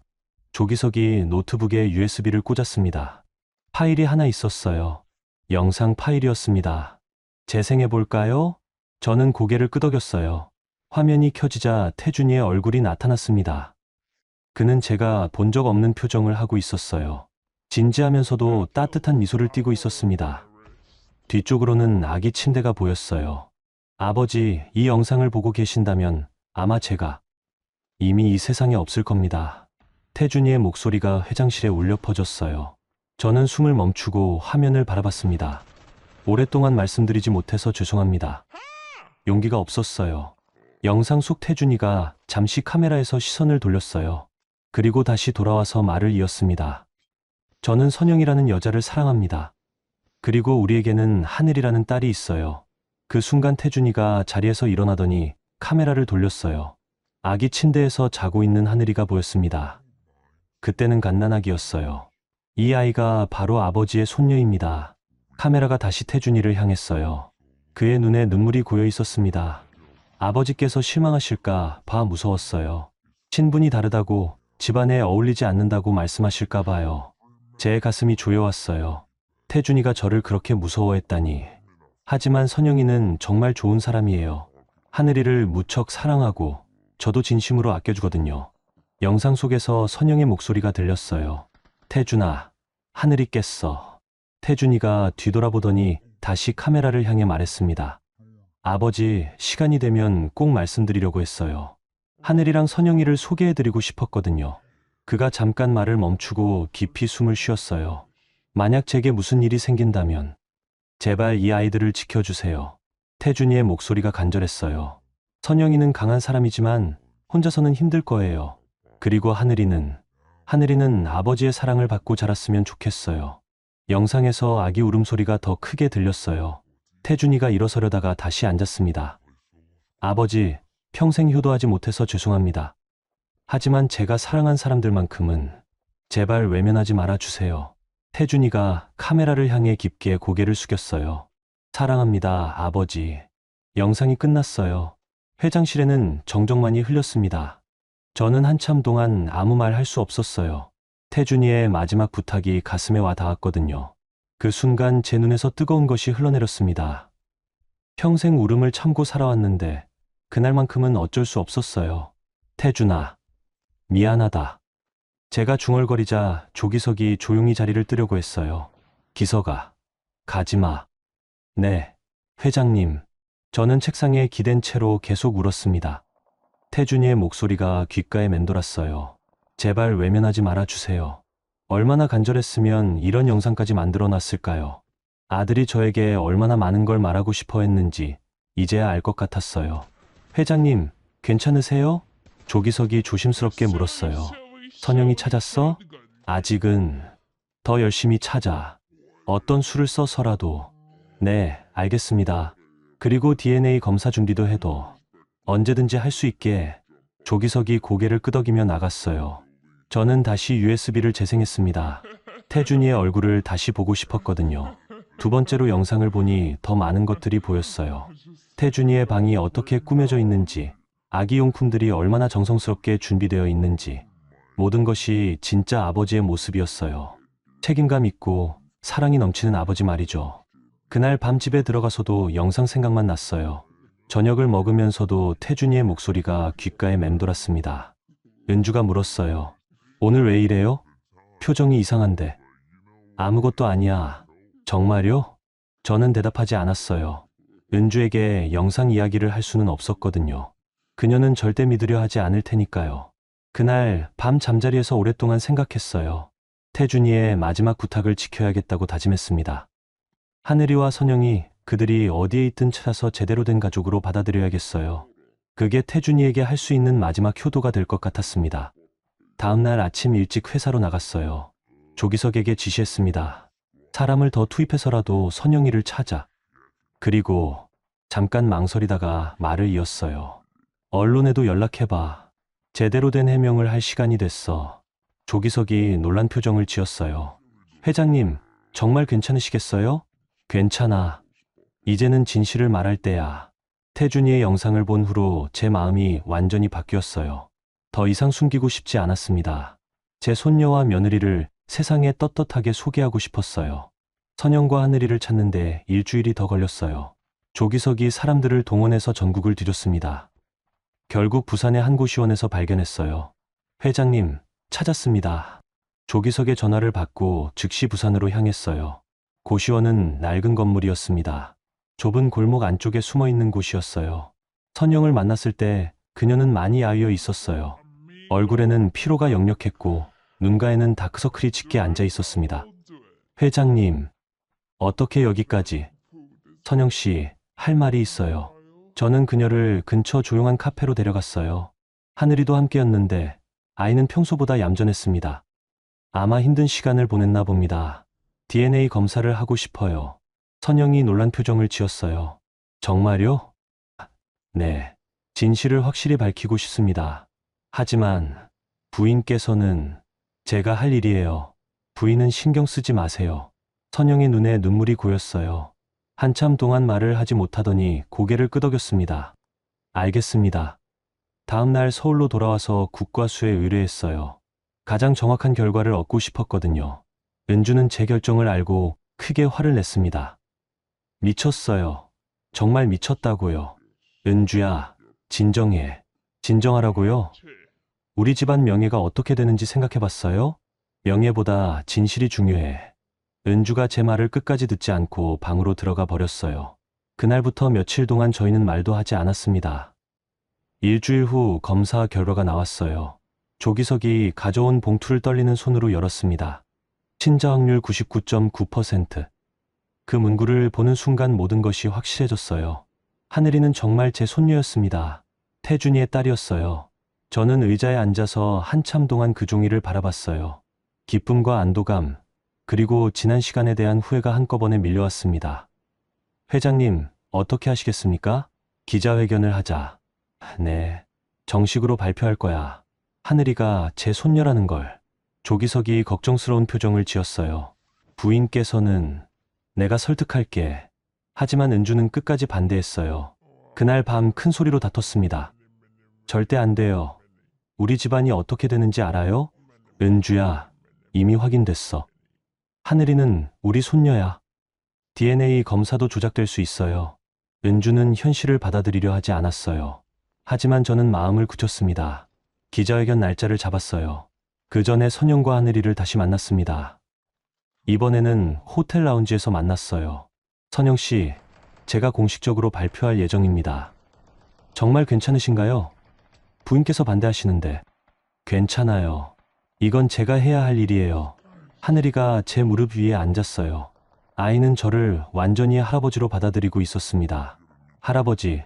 조기석이 노트북에 USB를 꽂았습니다. 파일이 하나 있었어요. 영상 파일이었습니다. 재생해볼까요? 저는 고개를 끄덕였어요. 화면이 켜지자 태준이의 얼굴이 나타났습니다. 그는 제가 본 적 없는 표정을 하고 있었어요. 진지하면서도 따뜻한 미소를 띠고 있었습니다. 뒤쪽으로는 아기 침대가 보였어요. 아버지, 이 영상을 보고 계신다면 아마 제가 이미 이 세상에 없을 겁니다. 태준이의 목소리가 회장실에 울려 퍼졌어요. 저는 숨을 멈추고 화면을 바라봤습니다. 오랫동안 말씀드리지 못해서 죄송합니다. 용기가 없었어요. 영상 속 태준이가 잠시 카메라에서 시선을 돌렸어요. 그리고 다시 돌아와서 말을 이었습니다. 저는 선영이라는 여자를 사랑합니다. 그리고 우리에게는 하늘이라는 딸이 있어요. 그 순간 태준이가 자리에서 일어나더니 카메라를 돌렸어요. 아기 침대에서 자고 있는 하늘이가 보였습니다. 그때는 갓난아기였어요. 이 아이가 바로 아버지의 손녀입니다. 카메라가 다시 태준이를 향했어요. 그의 눈에 눈물이 고여 있었습니다. 아버지께서 실망하실까 봐 무서웠어요. 신분이 다르다고, 집안에 어울리지 않는다고 말씀하실까 봐요. 제 가슴이 조여왔어요. 태준이가 저를 그렇게 무서워했다니. 하지만 선영이는 정말 좋은 사람이에요. 하늘이를 무척 사랑하고 저도 진심으로 아껴주거든요. 영상 속에서 선영의 목소리가 들렸어요. 태준아, 하늘이 깼어. 태준이가 뒤돌아보더니 다시 카메라를 향해 말했습니다. 아버지, 시간이 되면 꼭 말씀드리려고 했어요. 하늘이랑 선영이를 소개해드리고 싶었거든요. 그가 잠깐 말을 멈추고 깊이 숨을 쉬었어요. 만약 제게 무슨 일이 생긴다면 제발 이 아이들을 지켜주세요. 태준이의 목소리가 간절했어요. 선영이는 강한 사람이지만 혼자서는 힘들 거예요. 그리고 하늘이는 아버지의 사랑을 받고 자랐으면 좋겠어요. 영상에서 아기 울음소리가 더 크게 들렸어요. 태준이가 일어서려다가 다시 앉았습니다. 아버지, 평생 효도하지 못해서 죄송합니다. 하지만 제가 사랑한 사람들만큼은 제발 외면하지 말아주세요. 태준이가 카메라를 향해 깊게 고개를 숙였어요. 사랑합니다, 아버지. 영상이 끝났어요. 회장실에는 정적만이 흘렸습니다. 저는 한참 동안 아무 말 할 수 없었어요. 태준이의 마지막 부탁이 가슴에 와 닿았거든요. 그 순간 제 눈에서 뜨거운 것이 흘러내렸습니다. 평생 울음을 참고 살아왔는데 그날만큼은 어쩔 수 없었어요. 태준아, 미안하다. 제가 중얼거리자 조기석이 조용히 자리를 뜨려고 했어요. 기석아, 가지마. 네, 회장님. 저는 책상에 기댄 채로 계속 울었습니다. 태준이의 목소리가 귓가에 맴돌았어요. 제발 외면하지 말아주세요. 얼마나 간절했으면 이런 영상까지 만들어 놨을까요? 아들이 저에게 얼마나 많은 걸 말하고 싶어 했는지 이제야 알 것 같았어요. 회장님, 괜찮으세요? 조기석이 조심스럽게 물었어요. 선영이 찾았어? 아직은 더 열심히 찾아. 어떤 수를 써서라도. 네, 알겠습니다. 그리고 DNA 검사 준비도 해도 언제든지 할 수 있게. 조기석이 고개를 끄덕이며 나갔어요. 저는 다시 USB를 재생했습니다. 태준이의 얼굴을 다시 보고 싶었거든요. 두 번째로 영상을 보니 더 많은 것들이 보였어요. 태준이의 방이 어떻게 꾸며져 있는지, 아기 용품들이 얼마나 정성스럽게 준비되어 있는지, 모든 것이 진짜 아버지의 모습이었어요. 책임감 있고 사랑이 넘치는 아버지 말이죠. 그날 밤 집에 들어가서도 영상 생각만 났어요. 저녁을 먹으면서도 태준이의 목소리가 귓가에 맴돌았습니다. 은주가 물었어요. 오늘 왜 이래요? 표정이 이상한데. 아무것도 아니야. 정말요? 저는 대답하지 않았어요. 은주에게 영상 이야기를 할 수는 없었거든요. 그녀는 절대 믿으려 하지 않을 테니까요. 그날 밤 잠자리에서 오랫동안 생각했어요. 태준이의 마지막 부탁을 지켜야겠다고 다짐했습니다. 하늘이와 선영이 그들이 어디에 있든 찾아서 제대로 된 가족으로 받아들여야겠어요. 그게 태준이에게 할 수 있는 마지막 효도가 될 것 같았습니다. 다음 날 아침 일찍 회사로 나갔어요. 조기석에게 지시했습니다. 사람을 더 투입해서라도 선영이를 찾아. 그리고 잠깐 망설이다가 말을 이었어요. 언론에도 연락해봐. 제대로 된 해명을 할 시간이 됐어. 조기석이 놀란 표정을 지었어요. 회장님, 정말 괜찮으시겠어요? 괜찮아. 이제는 진실을 말할 때야. 태준이의 영상을 본 후로 제 마음이 완전히 바뀌었어요. 더 이상 숨기고 싶지 않았습니다. 제 손녀와 며느리를 세상에 떳떳하게 소개하고 싶었어요. 선영과 하늘이를 찾는데 일주일이 더 걸렸어요. 조기석이 사람들을 동원해서 전국을 뒤졌습니다. 결국 부산의 한 고시원에서 발견했어요. 회장님, 찾았습니다. 조기석의 전화를 받고 즉시 부산으로 향했어요. 고시원은 낡은 건물이었습니다. 좁은 골목 안쪽에 숨어 있는 곳이었어요. 선영을 만났을 때 그녀는 많이 야위어 있었어요. 얼굴에는 피로가 역력했고 눈가에는 다크서클이 짙게 앉아 있었습니다. 회장님, 어떻게 여기까지? 선영 씨, 할 말이 있어요. 저는 그녀를 근처 조용한 카페로 데려갔어요. 하늘이도 함께였는데 아이는 평소보다 얌전했습니다. 아마 힘든 시간을 보냈나 봅니다. DNA 검사를 하고 싶어요. 선영이 놀란 표정을 지었어요. 정말요? 네. 진실을 확실히 밝히고 싶습니다. 하지만 부인께서는 제가 할 일이에요. 부인은 신경 쓰지 마세요. 선영의 눈에 눈물이 고였어요. 한참 동안 말을 하지 못하더니 고개를 끄덕였습니다. 알겠습니다. 다음 날 서울로 돌아와서 국과수에 의뢰했어요. 가장 정확한 결과를 얻고 싶었거든요. 은주는 제 결정을 알고 크게 화를 냈습니다. 미쳤어요. 정말 미쳤다고요. 은주야, 진정해. 진정하라고요? 우리 집안 명예가 어떻게 되는지 생각해봤어요? 명예보다 진실이 중요해. 은주가 제 말을 끝까지 듣지 않고 방으로 들어가 버렸어요. 그날부터 며칠 동안 저희는 말도 하지 않았습니다. 일주일 후 검사 결과가 나왔어요. 조기석이 가져온 봉투를 떨리는 손으로 열었습니다. 친자 확률 99.9%. 그 문구를 보는 순간 모든 것이 확실해졌어요. 하늘이는 정말 제 손녀였습니다. 태준이의 딸이었어요. 저는 의자에 앉아서 한참 동안 그 종이를 바라봤어요. 기쁨과 안도감, 그리고 지난 시간에 대한 후회가 한꺼번에 밀려왔습니다. 회장님, 어떻게 하시겠습니까? 기자회견을 하자. 네, 정식으로 발표할 거야. 하늘이가 제 손녀라는 걸. 조기석이 걱정스러운 표정을 지었어요. 부인께서는 내가 설득할게. 하지만 은주는 끝까지 반대했어요. 그날 밤 큰 소리로 다퉜습니다. 절대 안 돼요. 우리 집안이 어떻게 되는지 알아요? 은주야, 이미 확인됐어. 하늘이는 우리 손녀야. DNA 검사도 조작될 수 있어요. 은주는 현실을 받아들이려 하지 않았어요. 하지만 저는 마음을 굳혔습니다. 기자회견 날짜를 잡았어요. 그 전에 선영과 하늘이를 다시 만났습니다. 이번에는 호텔 라운지에서 만났어요. 선영 씨, 제가 공식적으로 발표할 예정입니다. 정말 괜찮으신가요? 부인께서 반대하시는데. 괜찮아요. 이건 제가 해야 할 일이에요. 하늘이가 제 무릎 위에 앉았어요. 아이는 저를 완전히 할아버지로 받아들이고 있었습니다. 할아버지,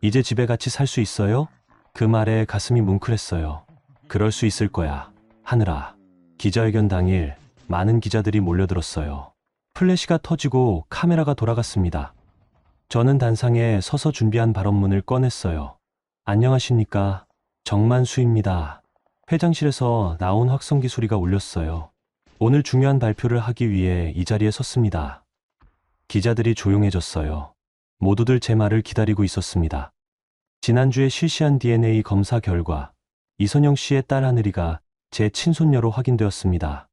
이제 집에 같이 살 수 있어요? 그 말에 가슴이 뭉클했어요. 그럴 수 있을 거야, 하늘아. 기자회견 당일 많은 기자들이 몰려들었어요. 플래시가 터지고 카메라가 돌아갔습니다. 저는 단상에 서서 준비한 발언문을 꺼냈어요. 안녕하십니까. 정만수입니다. 회장실에서 나온 확성기 소리가 울렸어요. 오늘 중요한 발표를 하기 위해 이 자리에 섰습니다. 기자들이 조용해졌어요. 모두들 제 말을 기다리고 있었습니다. 지난주에 실시한 DNA 검사 결과 이선영 씨의 딸 하늘이가 제 친손녀로 확인되었습니다.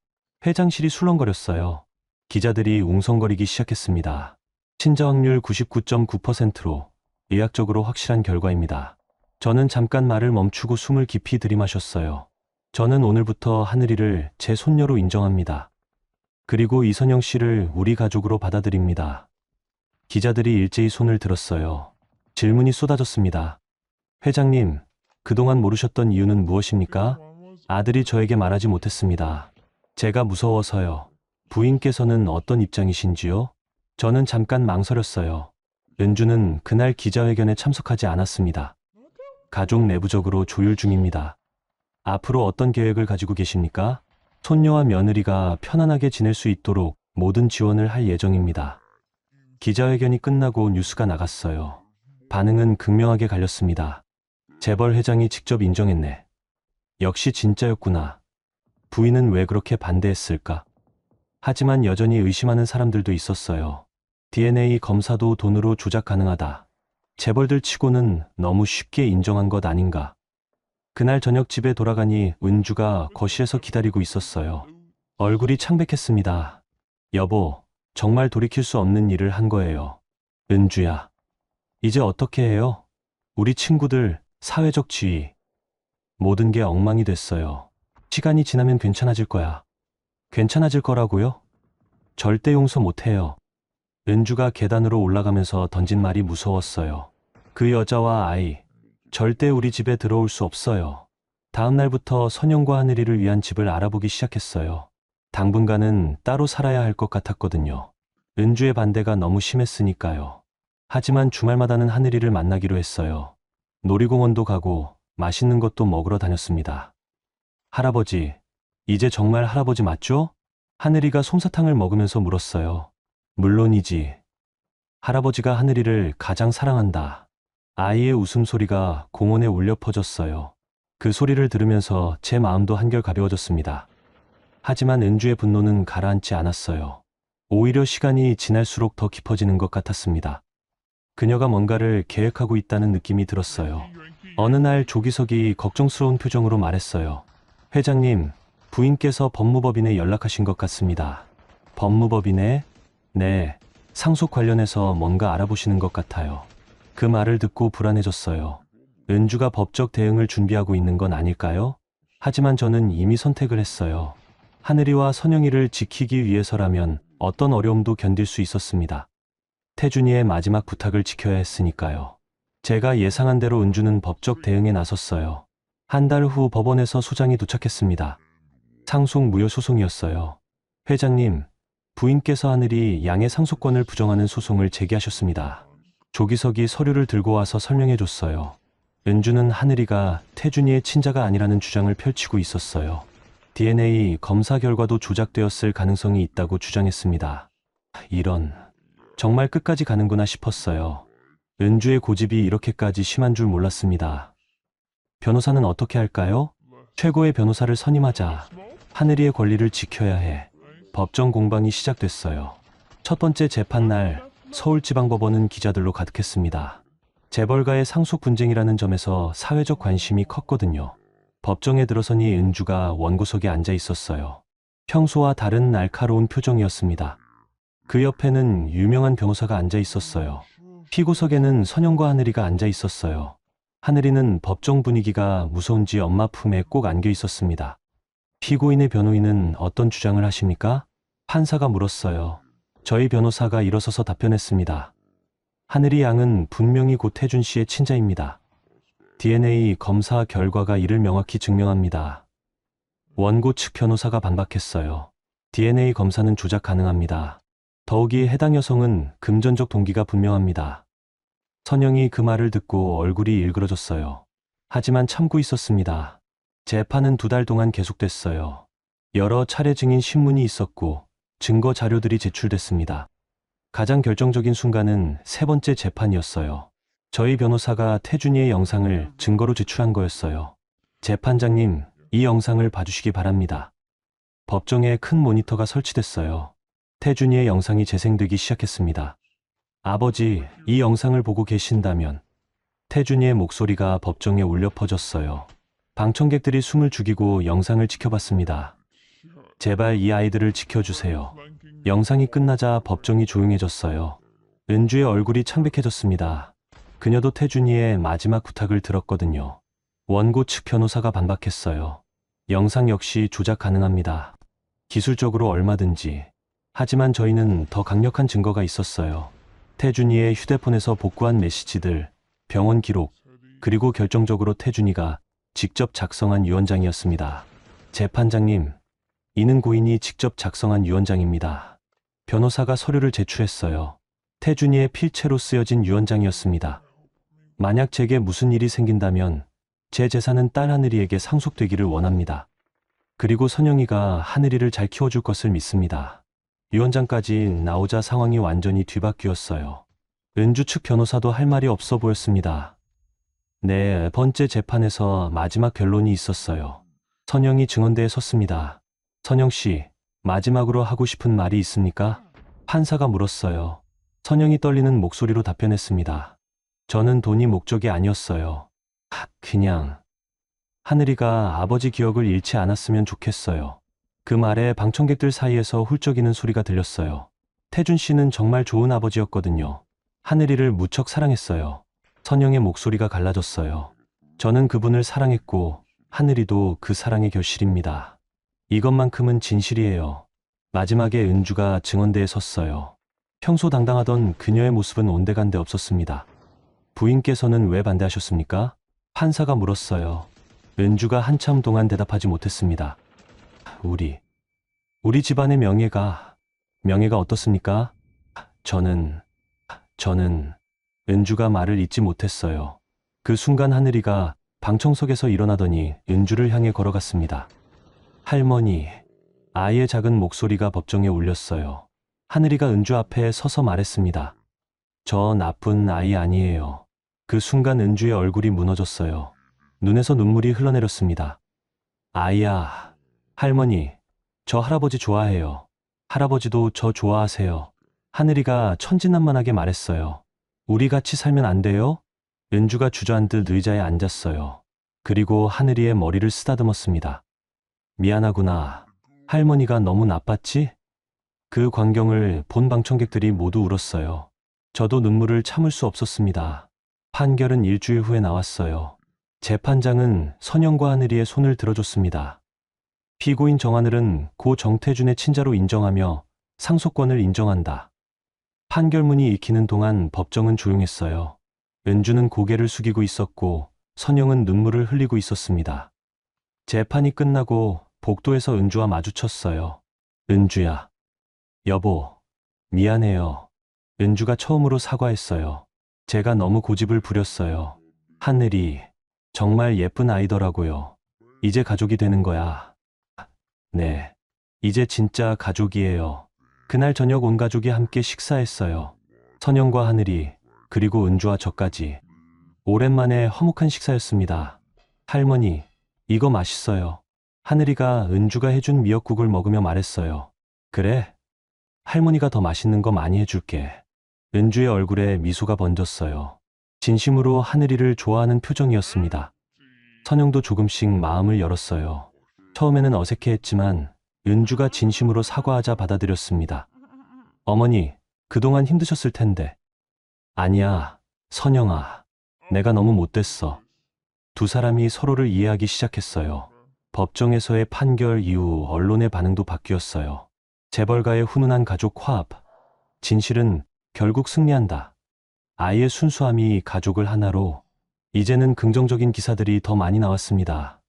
회장실이 술렁거렸어요. 기자들이 웅성거리기 시작했습니다. 친자 확률 99.9%로 의학적으로 확실한 결과입니다. 저는 잠깐 말을 멈추고 숨을 깊이 들이마셨어요. 저는 오늘부터 하늘이를 제 손녀로 인정합니다. 그리고 이선영 씨를 우리 가족으로 받아들입니다. 기자들이 일제히 손을 들었어요. 질문이 쏟아졌습니다. 회장님, 그동안 모르셨던 이유는 무엇입니까? 아들이 저에게 말하지 못했습니다. 제가 무서워서요. 부인께서는 어떤 입장이신지요? 저는 잠깐 망설였어요. 은주는 그날 기자회견에 참석하지 않았습니다. 가족 내부적으로 조율 중입니다. 앞으로 어떤 계획을 가지고 계십니까? 손녀와 며느리가 편안하게 지낼 수 있도록 모든 지원을 할 예정입니다. 기자회견이 끝나고 뉴스가 나갔어요. 반응은 극명하게 갈렸습니다. 재벌 회장이 직접 인정했네. 역시 진짜였구나. 부인은 왜 그렇게 반대했을까? 하지만 여전히 의심하는 사람들도 있었어요. DNA 검사도 돈으로 조작 가능하다. 재벌들 치고는 너무 쉽게 인정한 것 아닌가. 그날 저녁 집에 돌아가니 은주가 거실에서 기다리고 있었어요. 얼굴이 창백했습니다. 여보, 정말 돌이킬 수 없는 일을 한 거예요. 은주야, 이제 어떻게 해요? 우리 친구들, 사회적 지위. 모든 게 엉망이 됐어요. 시간이 지나면 괜찮아질 거야. 괜찮아질 거라고요? 절대 용서 못해요. 은주가 계단으로 올라가면서 던진 말이 무서웠어요. 그 여자와 아이, 절대 우리 집에 들어올 수 없어요. 다음 날부터 선영과 하늘이를 위한 집을 알아보기 시작했어요. 당분간은 따로 살아야 할 것 같았거든요. 은주의 반대가 너무 심했으니까요. 하지만 주말마다는 하늘이를 만나기로 했어요. 놀이공원도 가고 맛있는 것도 먹으러 다녔습니다. 할아버지, 이제 정말 할아버지 맞죠? 하늘이가 솜사탕을 먹으면서 물었어요. 물론이지. 할아버지가 하늘이를 가장 사랑한다. 아이의 웃음소리가 공원에 울려 퍼졌어요. 그 소리를 들으면서 제 마음도 한결 가벼워졌습니다. 하지만 은주의 분노는 가라앉지 않았어요. 오히려 시간이 지날수록 더 깊어지는 것 같았습니다. 그녀가 뭔가를 계획하고 있다는 느낌이 들었어요. 어느 날 조기석이 걱정스러운 표정으로 말했어요. 회장님, 부인께서 법무법인에 연락하신 것 같습니다. 법무법인에? 네, 상속 관련해서 뭔가 알아보시는 것 같아요. 그 말을 듣고 불안해졌어요. 은주가 법적 대응을 준비하고 있는 건 아닐까요? 하지만 저는 이미 선택을 했어요. 하늘이와 선영이를 지키기 위해서라면 어떤 어려움도 견딜 수 있었습니다. 태준이의 마지막 부탁을 지켜야 했으니까요. 제가 예상한 대로 은주는 법적 대응에 나섰어요. 한 달 후 법원에서 소장이 도착했습니다. 상속 무효 소송이었어요. 회장님, 부인께서 하늘이 양의 상속권을 부정하는 소송을 제기하셨습니다. 조기석이 서류를 들고 와서 설명해줬어요. 은주는 하늘이가 태준이의 친자가 아니라는 주장을 펼치고 있었어요. DNA 검사 결과도 조작되었을 가능성이 있다고 주장했습니다. 이런, 정말 끝까지 가는구나 싶었어요. 은주의 고집이 이렇게까지 심한 줄 몰랐습니다. 변호사는 어떻게 할까요? 최고의 변호사를 선임하자. 하늘이의 권리를 지켜야 해. 법정 공방이 시작됐어요. 첫 번째 재판날 서울지방법원은 기자들로 가득했습니다. 재벌가의 상속 분쟁이라는 점에서 사회적 관심이 컸거든요. 법정에 들어서니 은주가 원고석에 앉아 있었어요. 평소와 다른 날카로운 표정이었습니다. 그 옆에는 유명한 변호사가 앉아 있었어요. 피고석에는 선영과 하늘이가 앉아 있었어요. 하늘이는 법정 분위기가 무서운지 엄마 품에 꼭 안겨 있었습니다. 피고인의 변호인은 어떤 주장을 하십니까? 판사가 물었어요. 저희 변호사가 일어서서 답변했습니다. 하늘이 양은 분명히 고태준 씨의 친자입니다. DNA 검사 결과가 이를 명확히 증명합니다. 원고 측 변호사가 반박했어요. DNA 검사는 조작 가능합니다. 더욱이 해당 여성은 금전적 동기가 분명합니다. 선영이 그 말을 듣고 얼굴이 일그러졌어요. 하지만 참고 있었습니다. 재판은 2달 동안 계속됐어요. 여러 차례 증인 신문이 있었고 증거 자료들이 제출됐습니다. 가장 결정적인 순간은 3번째 재판이었어요. 저희 변호사가 태준이의 영상을 증거로 제출한 거였어요. 재판장님, 이 영상을 봐주시기 바랍니다. 법정에 큰 모니터가 설치됐어요. 태준이의 영상이 재생되기 시작했습니다. 아버지, 이 영상을 보고 계신다면. 태준이의 목소리가 법정에 울려 퍼졌어요. 방청객들이 숨을 죽이고 영상을 지켜봤습니다. 제발 이 아이들을 지켜주세요. 영상이 끝나자 법정이 조용해졌어요. 은주의 얼굴이 창백해졌습니다. 그녀도 태준이의 마지막 부탁을 들었거든요. 원고 측 변호사가 반박했어요. 영상 역시 조작 가능합니다. 기술적으로 얼마든지. 하지만 저희는 더 강력한 증거가 있었어요. 태준이의 휴대폰에서 복구한 메시지들, 병원 기록, 그리고 결정적으로 태준이가 직접 작성한 유언장이었습니다. 재판장님, 이는 고인이 직접 작성한 유언장입니다. 변호사가 서류를 제출했어요. 태준이의 필체로 쓰여진 유언장이었습니다. 만약 제게 무슨 일이 생긴다면 제 재산은 딸 하늘이에게 상속되기를 원합니다. 그리고 선영이가 하늘이를 잘 키워줄 것을 믿습니다. 유언장까지 나오자 상황이 완전히 뒤바뀌었어요. 은주 측 변호사도 할 말이 없어 보였습니다. 네 번째 재판에서 마지막 결론이 있었어요. 선영이 증언대에 섰습니다. 선영 씨, 마지막으로 하고 싶은 말이 있습니까? 판사가 물었어요. 선영이 떨리는 목소리로 답변했습니다. 저는 돈이 목적이 아니었어요. 그냥 하늘이가 아버지 기억을 잃지 않았으면 좋겠어요. 그 말에 방청객들 사이에서 훌쩍이는 소리가 들렸어요. 태준 씨는 정말 좋은 아버지였거든요. 하늘이를 무척 사랑했어요. 선영의 목소리가 갈라졌어요. 저는 그분을 사랑했고 하늘이도 그 사랑의 결실입니다. 이것만큼은 진실이에요. 마지막에 은주가 증언대에 섰어요. 평소 당당하던 그녀의 모습은 온데간데 없었습니다. 부인께서는 왜 반대하셨습니까? 판사가 물었어요. 은주가 한참 동안 대답하지 못했습니다. 우리 집안의 명예가 어떻습니까? 저는 은주가 말을 잇지 못했어요. 그 순간 하늘이가 방청석에서 일어나더니 은주를 향해 걸어갔습니다. 할머니, 아이의 작은 목소리가 법정에 울렸어요. 하늘이가 은주 앞에 서서 말했습니다. 저 나쁜 아이 아니에요. 그 순간 은주의 얼굴이 무너졌어요. 눈에서 눈물이 흘러내렸습니다. 아이야, 할머니, 저 할아버지 좋아해요. 할아버지도 저 좋아하세요. 하늘이가 천진난만하게 말했어요. 우리 같이 살면 안 돼요? 은주가 주저앉듯 의자에 앉았어요. 그리고 하늘이의 머리를 쓰다듬었습니다. 미안하구나. 할머니가 너무 나빴지? 그 광경을 본 방청객들이 모두 울었어요. 저도 눈물을 참을 수 없었습니다. 판결은 일주일 후에 나왔어요. 재판장은 선영과 하늘이의 손을 들어줬습니다. 피고인 정하늘은 고 정태준의 친자로 인정하며 상속권을 인정한다. 판결문이 읽히는 동안 법정은 조용했어요. 은주는 고개를 숙이고 있었고 선영은 눈물을 흘리고 있었습니다. 재판이 끝나고 복도에서 은주와 마주쳤어요. 은주야. 여보, 미안해요. 은주가 처음으로 사과했어요. 제가 너무 고집을 부렸어요. 하늘이 정말 예쁜 아이더라고요. 이제 가족이 되는 거야. 네, 이제 진짜 가족이에요. 그날 저녁 온 가족이 함께 식사했어요. 선영과 하늘이, 그리고 은주와 저까지. 오랜만에 화목한 식사였습니다. 할머니, 이거 맛있어요. 하늘이가 은주가 해준 미역국을 먹으며 말했어요. 그래? 할머니가 더 맛있는 거 많이 해줄게. 은주의 얼굴에 미소가 번졌어요. 진심으로 하늘이를 좋아하는 표정이었습니다. 선영도 조금씩 마음을 열었어요. 처음에는 어색해했지만 은주가 진심으로 사과하자 받아들였습니다. 어머니, 그동안 힘드셨을 텐데. 아니야, 선영아. 내가 너무 못됐어. 두 사람이 서로를 이해하기 시작했어요. 법정에서의 판결 이후 언론의 반응도 바뀌었어요. 재벌가의 훈훈한 가족 화합. 진실은 결국 승리한다. 아이의 순수함이 가족을 하나로. 이제는 긍정적인 기사들이 더 많이 나왔습니다.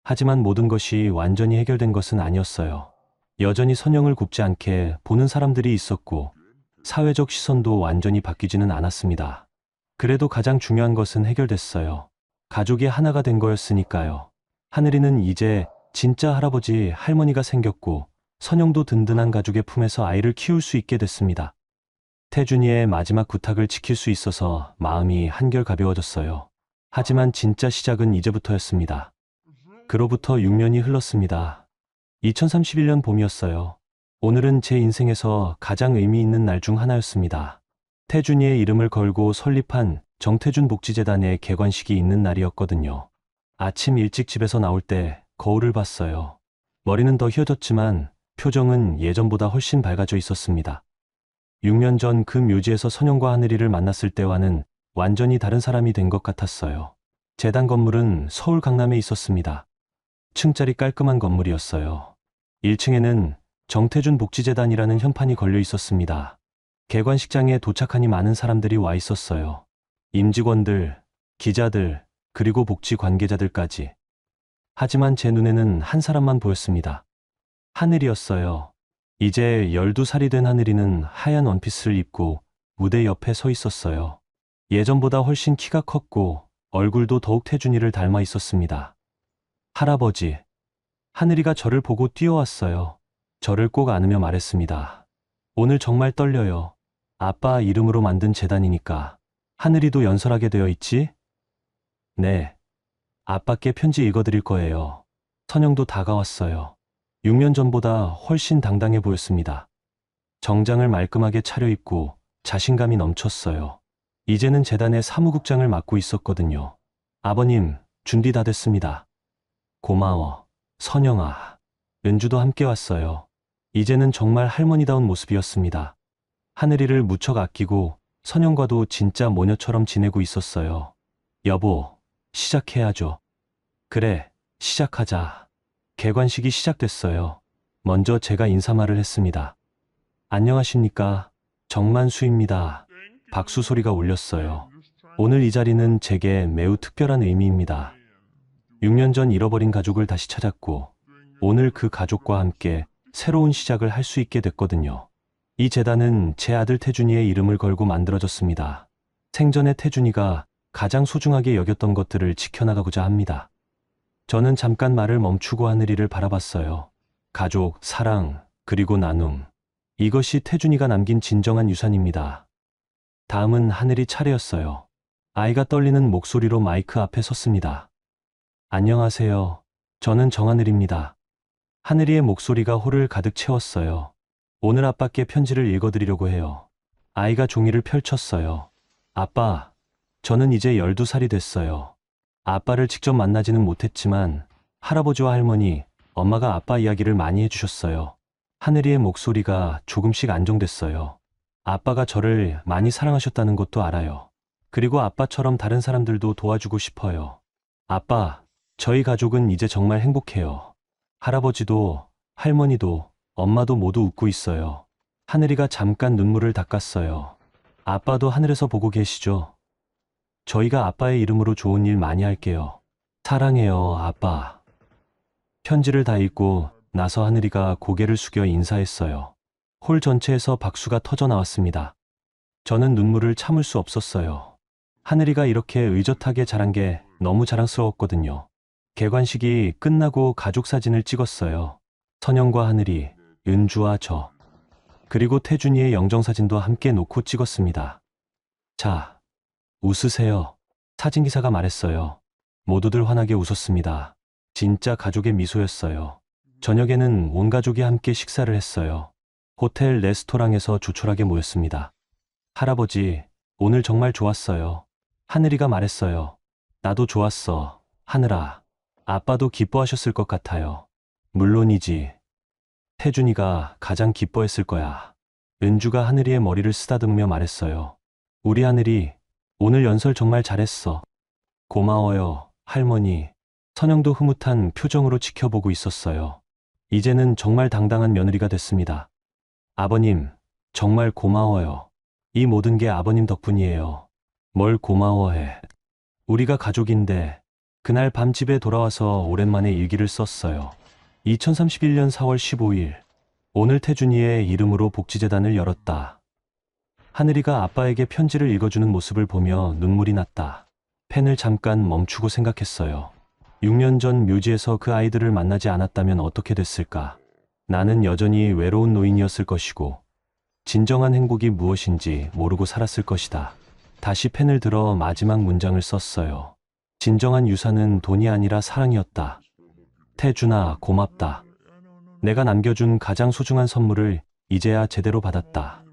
하지만 모든 것이 완전히 해결된 것은 아니었어요. 여전히 선영을 굽지 않게 보는 사람들이 있었고, 사회적 시선도 완전히 바뀌지는 않았습니다. 그래도 가장 중요한 것은 해결됐어요. 가족이 하나가 된 거였으니까요. 하늘이는 이제 진짜 할아버지, 할머니가 생겼고, 선영도 든든한 가족의 품에서 아이를 키울 수 있게 됐습니다. 태준이의 마지막 부탁을 지킬 수 있어서 마음이 한결 가벼워졌어요. 하지만 진짜 시작은 이제부터였습니다. 그로부터 6년이 흘렀습니다. 2031년 봄이었어요. 오늘은 제 인생에서 가장 의미 있는 날 중 하나였습니다. 태준이의 이름을 걸고 설립한 정태준 복지재단의 개관식이 있는 날이었거든요. 아침 일찍 집에서 나올 때 거울을 봤어요. 머리는 더 휘어졌지만 표정은 예전보다 훨씬 밝아져 있었습니다. 6년 전 그 묘지에서 선영과 하늘이를 만났을 때와는 완전히 다른 사람이 된 것 같았어요. 재단 건물은 서울 강남에 있었습니다. 층짜리 깔끔한 건물이었어요. 1층에는 정태준 복지재단이라는 현판이 걸려 있었습니다. 개관식장에 도착하니 많은 사람들이 와 있었어요. 임직원들, 기자들, 그리고 복지 관계자들까지. 하지만 제 눈에는 한 사람만 보였습니다. 하늘이었어요. 이제 12살이 된 하늘이는 하얀 원피스를 입고 무대 옆에 서 있었어요. 예전보다 훨씬 키가 컸고 얼굴도 더욱 태준이를 닮아 있었습니다. 할아버지. 하늘이가 저를 보고 뛰어왔어요. 저를 꼭 안으며 말했습니다. 오늘 정말 떨려요. 아빠 이름으로 만든 재단이니까. 하늘이도 연설하게 되어 있지? 네. 아빠께 편지 읽어드릴 거예요. 선영도 다가왔어요. 6년 전보다 훨씬 당당해 보였습니다. 정장을 말끔하게 차려입고 자신감이 넘쳤어요. 이제는 재단의 사무국장을 맡고 있었거든요. 아버님, 준비 다 됐습니다. 고마워, 선영아. 은주도 함께 왔어요. 이제는 정말 할머니다운 모습이었습니다. 하늘이를 무척 아끼고 선영과도 진짜 모녀처럼 지내고 있었어요. 여보, 시작해야죠. 그래, 시작하자. 개관식이 시작됐어요. 먼저 제가 인사말을 했습니다. 안녕하십니까. 정만수입니다. 박수 소리가 울렸어요. 오늘 이 자리는 제게 매우 특별한 의미입니다. 6년 전 잃어버린 가족을 다시 찾았고, 오늘 그 가족과 함께 새로운 시작을 할 수 있게 됐거든요. 이 재단은 제 아들 태준이의 이름을 걸고 만들어졌습니다. 생전에 태준이가 가장 소중하게 여겼던 것들을 지켜나가고자 합니다. 저는 잠깐 말을 멈추고 하늘이를 바라봤어요. 가족, 사랑, 그리고 나눔. 이것이 태준이가 남긴 진정한 유산입니다. 다음은 하늘이 차례였어요. 아이가 떨리는 목소리로 마이크 앞에 섰습니다. 안녕하세요. 저는 정하늘입니다. 하늘이의 목소리가 홀을 가득 채웠어요. 오늘 아빠께 편지를 읽어드리려고 해요. 아이가 종이를 펼쳤어요. 아빠, 저는 이제 12살이 됐어요. 아빠를 직접 만나지는 못했지만 할아버지와 할머니, 엄마가 아빠 이야기를 많이 해주셨어요. 하늘이의 목소리가 조금씩 안정됐어요. 아빠가 저를 많이 사랑하셨다는 것도 알아요. 그리고 아빠처럼 다른 사람들도 도와주고 싶어요. 아빠, 저희 가족은 이제 정말 행복해요. 할아버지도, 할머니도, 엄마도 모두 웃고 있어요. 하늘이가 잠깐 눈물을 닦았어요. 아빠도 하늘에서 보고 계시죠? 저희가 아빠의 이름으로 좋은 일 많이 할게요. 사랑해요, 아빠. 편지를 다 읽고 나서 하늘이가 고개를 숙여 인사했어요. 홀 전체에서 박수가 터져 나왔습니다. 저는 눈물을 참을 수 없었어요. 하늘이가 이렇게 의젓하게 자란 게 너무 자랑스러웠거든요. 개관식이 끝나고 가족 사진을 찍었어요. 선영과 하늘이, 은주와 저, 그리고 태준이의 영정사진도 함께 놓고 찍었습니다. 자, 웃으세요. 사진기사가 말했어요. 모두들 환하게 웃었습니다. 진짜 가족의 미소였어요. 저녁에는 온 가족이 함께 식사를 했어요. 호텔 레스토랑에서 조촐하게 모였습니다. 할아버지, 오늘 정말 좋았어요. 하늘이가 말했어요. 나도 좋았어, 하늘아. 아빠도 기뻐하셨을 것 같아요. 물론이지. 태준이가 가장 기뻐했을 거야. 은주가 하늘이의 머리를 쓰다듬으며 말했어요. 우리 하늘이 오늘 연설 정말 잘했어. 고마워요, 할머니. 선영도 흐뭇한 표정으로 지켜보고 있었어요. 이제는 정말 당당한 며느리가 됐습니다. 아버님, 정말 고마워요. 이 모든 게 아버님 덕분이에요. 뭘 고마워해. 우리가 가족인데 그날 밤 집에 돌아와서 오랜만에 일기를 썼어요. 2031년 4월 15일. 오늘 태준이의 이름으로 복지재단을 열었다. 하늘이가 아빠에게 편지를 읽어주는 모습을 보며 눈물이 났다. 펜을 잠깐 멈추고 생각했어요. 6년 전 묘지에서 그 아이들을 만나지 않았다면 어떻게 됐을까? 나는 여전히 외로운 노인이었을 것이고 진정한 행복이 무엇인지 모르고 살았을 것이다. 다시 펜을 들어 마지막 문장을 썼어요. 진정한 유산은 돈이 아니라 사랑이었다. 태준아, 고맙다. 내가 남겨준 가장 소중한 선물을 이제야 제대로 받았다.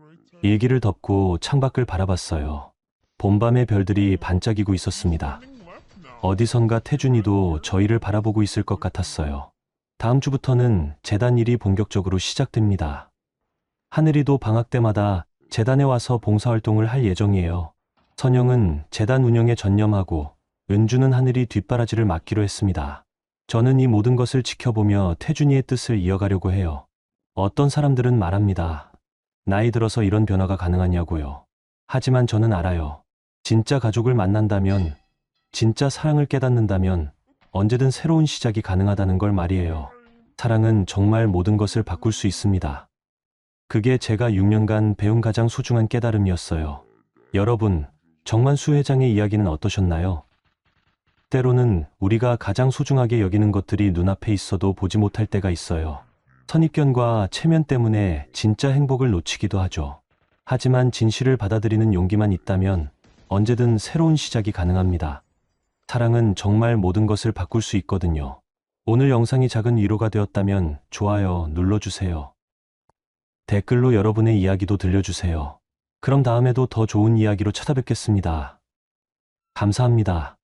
일기를 덮고 창밖을 바라봤어요. 봄밤의 별들이 반짝이고 있었습니다. 어디선가 태준이도 저희를 바라보고 있을 것 같았어요. 다음 주부터는 재단 일이 본격적으로 시작됩니다. 하늘이도 방학 때마다 재단에 와서 봉사활동을 할 예정이에요. 선영은 재단 운영에 전념하고 은주는 하늘이 뒷바라지를 맡기로 했습니다. 저는 이 모든 것을 지켜보며 태준이의 뜻을 이어가려고 해요. 어떤 사람들은 말합니다. 나이 들어서 이런 변화가 가능하냐고요. 하지만 저는 알아요. 진짜 가족을 만난다면, 진짜 사랑을 깨닫는다면 언제든 새로운 시작이 가능하다는 걸 말이에요. 사랑은 정말 모든 것을 바꿀 수 있습니다. 그게 제가 6년간 배운 가장 소중한 깨달음이었어요. 여러분, 정만수 회장의 이야기는 어떠셨나요? 때로는 우리가 가장 소중하게 여기는 것들이 눈앞에 있어도 보지 못할 때가 있어요. 선입견과 체면 때문에 진짜 행복을 놓치기도 하죠. 하지만 진실을 받아들이는 용기만 있다면 언제든 새로운 시작이 가능합니다. 사랑은 정말 모든 것을 바꿀 수 있거든요. 오늘 영상이 작은 위로가 되었다면 좋아요 눌러주세요. 댓글로 여러분의 이야기도 들려주세요. 그럼 다음에도 더 좋은 이야기로 찾아뵙겠습니다. 감사합니다.